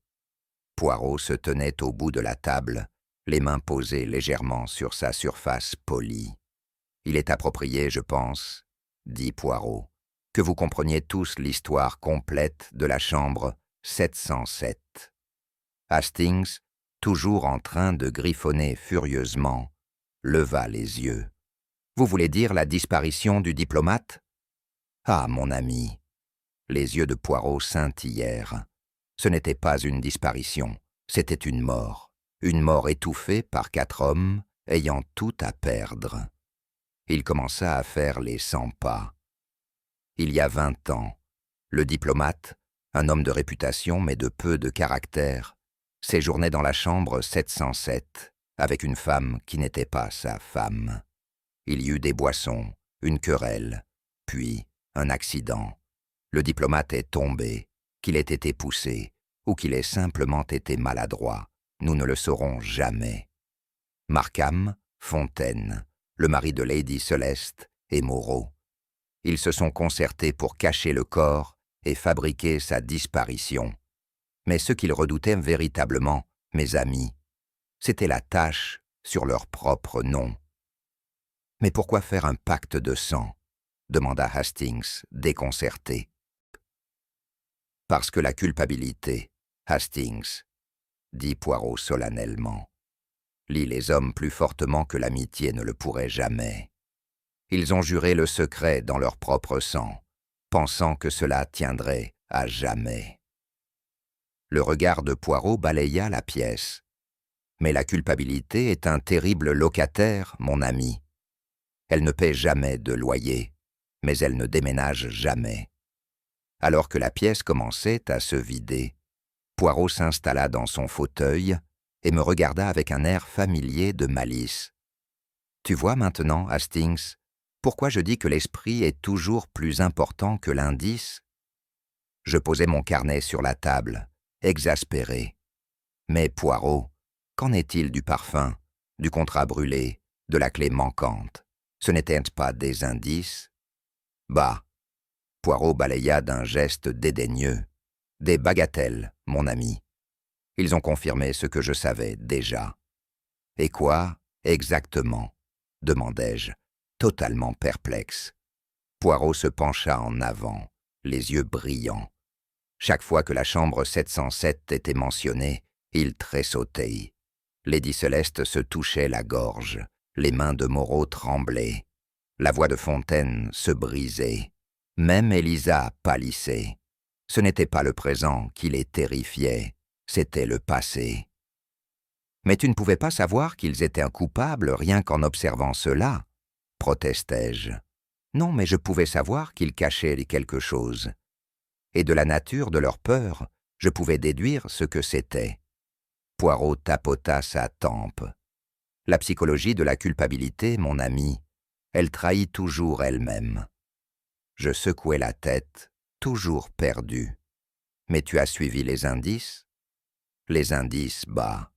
Speaker 1: Poirot se tenait au bout de la table, les mains posées légèrement sur sa surface polie. « Il est approprié, je pense, » dit Poirot, « que vous compreniez tous l'histoire complète de la chambre 707. » Hastings, toujours en train de griffonner furieusement, leva les yeux. « Vous voulez dire la disparition du diplomate ? » « Ah, mon ami !» Les yeux de Poirot scintillèrent. Ce n'était pas une disparition, c'était une mort étouffée par 4 hommes ayant tout à perdre. Il commença à faire les 100 pas. Il y a 20 ans, le diplomate, un homme de réputation mais de peu de caractère, séjournait dans la chambre 707 avec une femme qui n'était pas sa femme. Il y eut des boissons, une querelle, puis un accident. Le diplomate est tombé, qu'il ait été poussé ou qu'il ait simplement été maladroit. Nous ne le saurons jamais. Markham, Fontaine, le mari de Lady Céleste et Moreau. Ils se sont concertés pour cacher le corps et fabriquer sa disparition. Mais ce qu'ils redoutaient véritablement, mes amis, C'était la tache sur leur propre nom. « Mais pourquoi faire un pacte de sang ?» demanda Hastings, déconcerté. « Parce que la culpabilité, Hastings, » dit Poirot solennellement, « lie les hommes plus fortement que l'amitié ne le pourrait jamais. Ils ont juré le secret dans leur propre sang, pensant que cela tiendrait à jamais. » Le regard de Poirot balaya la pièce. « Mais la culpabilité est un terrible locataire, mon ami. Elle ne paie jamais de loyer, mais elle ne déménage jamais. » Alors que la pièce commençait à se vider, Poirot s'installa dans son fauteuil et me regarda avec un air familier de malice. « Tu vois maintenant, Hastings, pourquoi je dis que l'esprit est toujours plus important que l'indice ?» Je posai mon carnet sur la table, exaspéré. « Mais Poirot, qu'en est-il du parfum, du contrat brûlé, de la clé manquante? Ce n'étaient pas des indices ?»« Bah !» Poirot balaya d'un geste dédaigneux. « Des bagatelles, mon ami. Ils ont confirmé ce que je savais déjà. »« Et quoi, exactement ?» demandai-je, totalement perplexe. Poirot se pencha en avant, les yeux brillants. Chaque fois que la chambre 707 était mentionnée, il tressautait. Lady Céleste se touchait la gorge, les mains de Moreau tremblaient. La voix de Fontaine se brisait. Même Élisa pâlissait. Ce n'était pas le présent qui les terrifiait, c'était le passé. « Mais tu ne pouvais pas savoir qu'ils étaient coupables rien qu'en observant cela, » protestai-je. « Non, mais je pouvais savoir qu'ils cachaient quelque chose. Et de la nature de leur peur, je pouvais déduire ce que c'était. » Poirot tapota sa tempe. « La psychologie de la culpabilité, mon ami, elle trahit toujours elle-même. » Je secouai la tête, toujours perdu. « Mais tu as suivi les indices ?» Les indices, bah.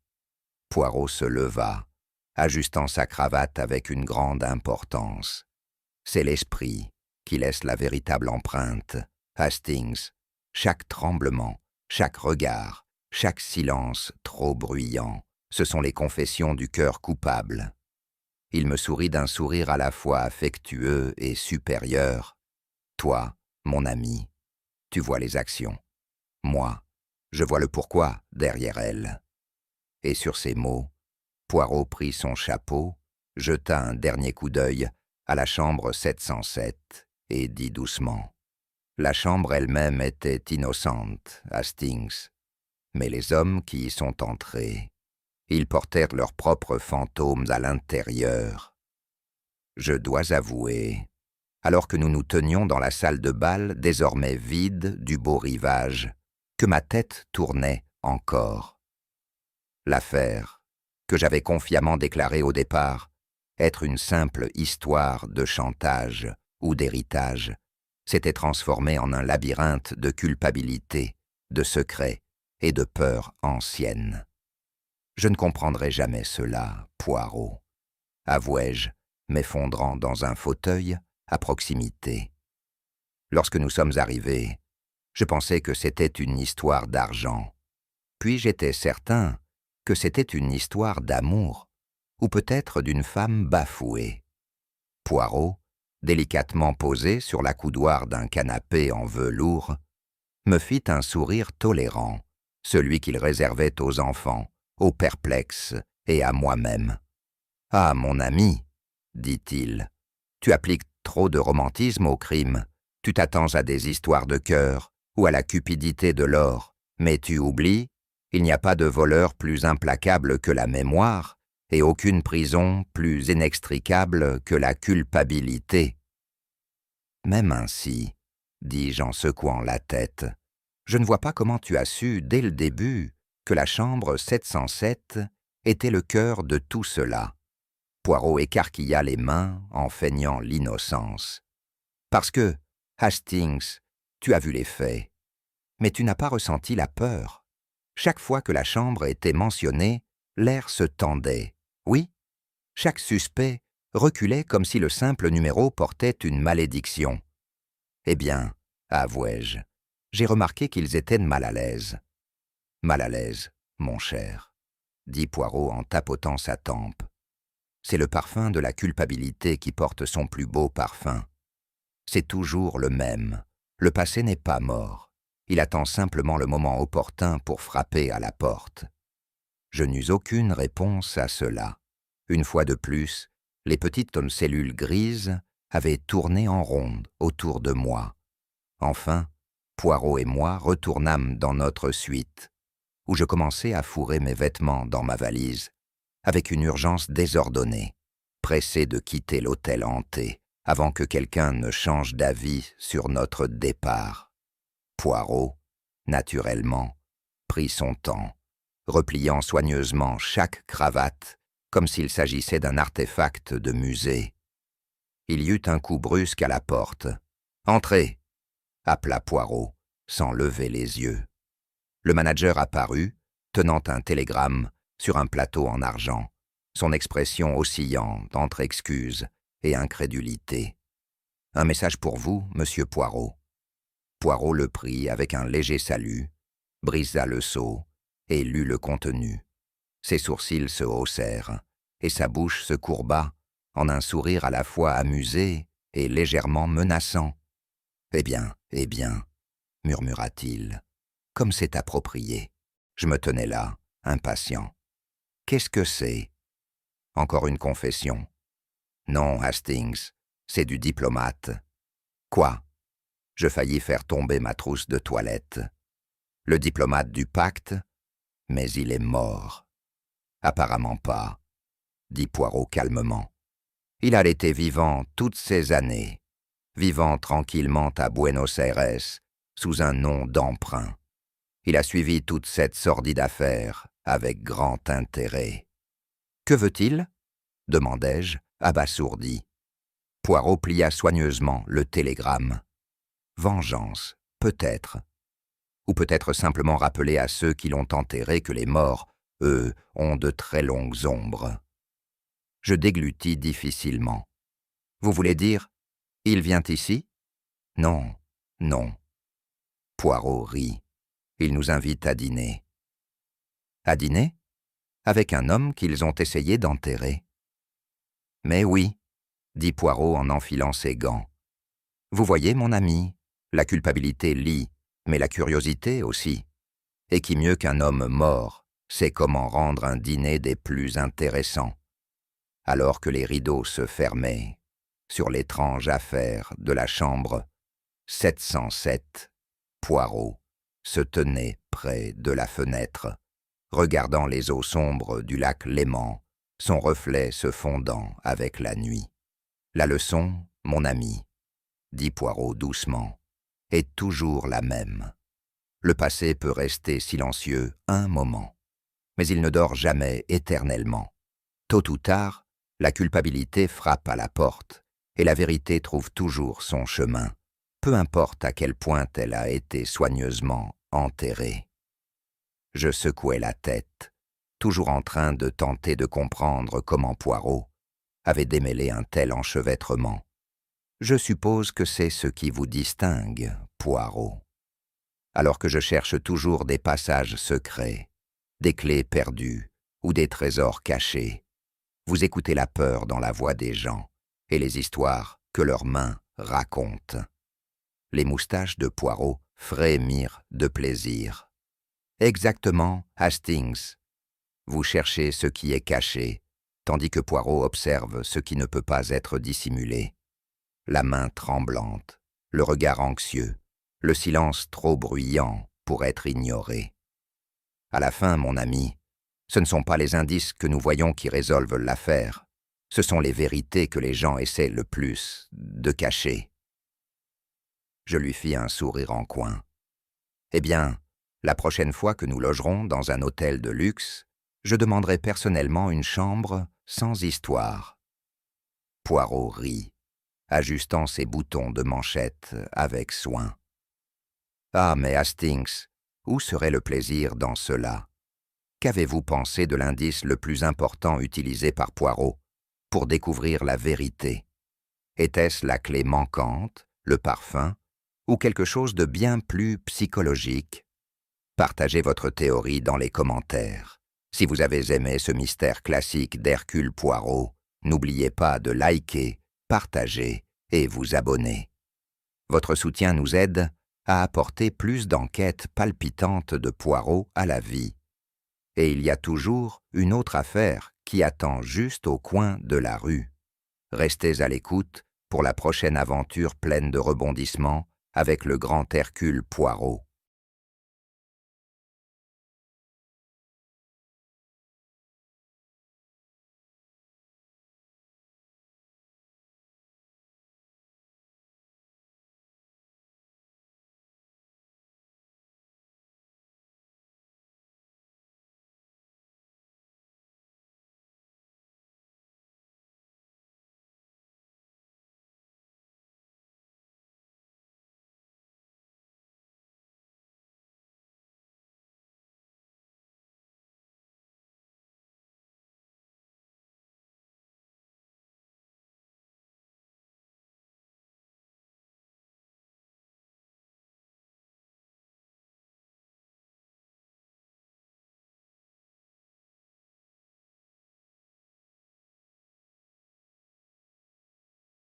Speaker 1: Poirot se leva, ajustant sa cravate avec une grande importance. « C'est l'esprit qui laisse la véritable empreinte, Hastings. Chaque tremblement, chaque regard, chaque silence trop bruyant, ce sont les confessions du cœur coupable. » Il me sourit d'un sourire à la fois affectueux et supérieur. « Toi, mon ami, tu vois les actions. Moi, je vois le pourquoi derrière elles. » Et sur ces mots, Poirot prit son chapeau, jeta un dernier coup d'œil à la chambre 707 et dit doucement: « La chambre elle-même était innocente, Hastings, mais les hommes qui y sont entrés, ils portèrent leurs propres fantômes à l'intérieur. Je dois avouer, alors que nous nous tenions dans la salle de bal désormais vide du beau rivage, que ma tête tournait encore. L'affaire, que j'avais confiamment déclarée au départ être une simple histoire de chantage ou d'héritage, s'était transformée en un labyrinthe de culpabilité, de secrets et de peurs anciennes. Je ne comprendrai jamais cela, Poirot, avouai-je, m'effondrant dans un fauteuil à proximité. Lorsque nous sommes arrivés, je pensais que c'était une histoire d'argent, puis j'étais certain que c'était une histoire d'amour, ou peut-être d'une femme bafouée. Poirot, délicatement posé sur l'accoudoir d'un canapé en velours, me fit un sourire tolérant, celui qu'il réservait aux enfants, aux perplexes et à moi-même. « Ah, mon ami, dit-il, tu appliques trop de romantisme au crime, tu t'attends à des histoires de cœur ou à la cupidité de l'or, mais tu oublies, il n'y a pas de voleur plus implacable que la mémoire et aucune prison plus inextricable que la culpabilité. » « Même ainsi, dis-je en secouant la tête, je ne vois pas comment tu as su, dès le début, que la chambre 707 était le cœur de tout cela. » Poirot écarquilla les mains en feignant l'innocence. « Parce que, Hastings, tu as vu les faits, mais tu n'as pas ressenti la peur. Chaque fois que la chambre était mentionnée, l'air se tendait. Oui, chaque suspect reculait comme si le simple numéro portait une malédiction. Eh bien, avouai-je, j'ai remarqué qu'ils étaient mal à l'aise. Mal à l'aise, mon cher. dit Poirot en tapotant sa tempe. C'est le parfum de la culpabilité qui porte son plus beau parfum. C'est toujours le même. Le passé n'est pas mort. Il attend simplement le moment opportun pour frapper à la porte. Je n'eus aucune réponse à cela. Une fois de plus, les petites cellules grises avaient tourné en ronde autour de moi. Enfin, Poirot et moi retournâmes dans notre suite, où je commençai à fourrer mes vêtements dans ma valise, avec une urgence désordonnée, pressé de quitter l'hôtel hanté, avant que quelqu'un ne change d'avis sur notre départ. Poirot, naturellement, prit son temps, repliant soigneusement chaque cravate, comme s'il s'agissait d'un artefact de musée. Il y eut un coup brusque à la porte. « Entrez !» appela Poirot, sans lever les yeux. Le manager apparut, tenant un télégramme sur un plateau en argent, son expression oscillante entre excuse et incrédulité. « Un message pour vous, monsieur Poirot. » Poirot le prit avec un léger salut, brisa le sceau et lut le contenu. Ses sourcils se haussèrent et sa bouche se courba en un sourire à la fois amusé et légèrement menaçant. « Eh bien, murmura-t-il, comme c'est approprié. » Je me tenais là, impatient. « Qu'est-ce que c'est ?» Encore une confession. « Non, Hastings, c'est du diplomate. »« Quoi ?» Je faillis faire tomber ma trousse de toilette. « Le diplomate du pacte, mais il est mort. »« Apparemment pas, » dit Poirot calmement. « Il a été vivant toutes ces années, vivant tranquillement à Buenos Aires, sous un nom d'emprunt. Il a suivi toute cette sordide affaire avec grand intérêt. »« Que veut-il » demandai-je, abasourdi. Poirot plia soigneusement le télégramme. Vengeance, peut-être. Ou peut-être simplement rappeler à ceux qui l'ont enterré que les morts, eux, ont de très longues ombres. Je déglutis difficilement. Vous voulez dire, il vient ici ? Non, non. Poirot rit. Il nous invite à dîner. À dîner ? Avec un homme qu'ils ont essayé d'enterrer. Mais oui, dit Poirot en enfilant ses gants. Vous voyez, mon ami, la culpabilité lie, mais la curiosité aussi. Et qui mieux qu'un homme mort sait comment rendre un dîner des plus intéressants. Alors que les rideaux se fermaient sur l'étrange affaire de la chambre 707, Poirot se tenait près de la fenêtre, regardant les eaux sombres du lac Léman, son reflet se fondant avec la nuit. La leçon, mon ami, dit Poirot doucement, est toujours la même. Le passé peut rester silencieux un moment, mais il ne dort jamais éternellement. Tôt ou tard, la culpabilité frappe à la porte, et la vérité trouve toujours son chemin, peu importe à quel point elle a été soigneusement enterrée. Je secouai la tête, toujours en train de tenter de comprendre comment Poirot avait démêlé un tel enchevêtrement. Je suppose que c'est ce qui vous distingue, Poirot. Alors que je cherche toujours des passages secrets, des clés perdues ou des trésors cachés, vous écoutez la peur dans la voix des gens et les histoires que leurs mains racontent. Les moustaches de Poirot frémirent de plaisir. Exactement, Hastings. Vous cherchez ce qui est caché, tandis que Poirot observe ce qui ne peut pas être dissimulé. La main tremblante, le regard anxieux, le silence trop bruyant pour être ignoré. À la fin, mon ami, ce ne sont pas les indices que nous voyons qui résolvent l'affaire, ce sont les vérités que les gens essaient le plus de cacher. Je lui fis un sourire en coin. Eh bien, la prochaine fois que nous logerons dans un hôtel de luxe, je demanderai personnellement une chambre sans histoire. Poirot rit, ajustant ses boutons de manchette avec soin. Ah, mais Hastings, où serait le plaisir dans cela ? Qu'avez-vous pensé de l'indice le plus important utilisé par Poirot pour découvrir la vérité ? Était-ce la clé manquante, le parfum, ou quelque chose de bien plus psychologique ? Partagez votre théorie dans les commentaires. Si vous avez aimé ce mystère classique d'Hercule Poirot, n'oubliez pas de liker, partager et vous abonner. Votre soutien nous aide à apporter plus d'enquêtes palpitantes de Poirot à la vie. Et il y a toujours une autre affaire qui attend juste au coin de la rue. Restez à l'écoute pour la prochaine aventure pleine de rebondissements avec le grand Hercule Poirot.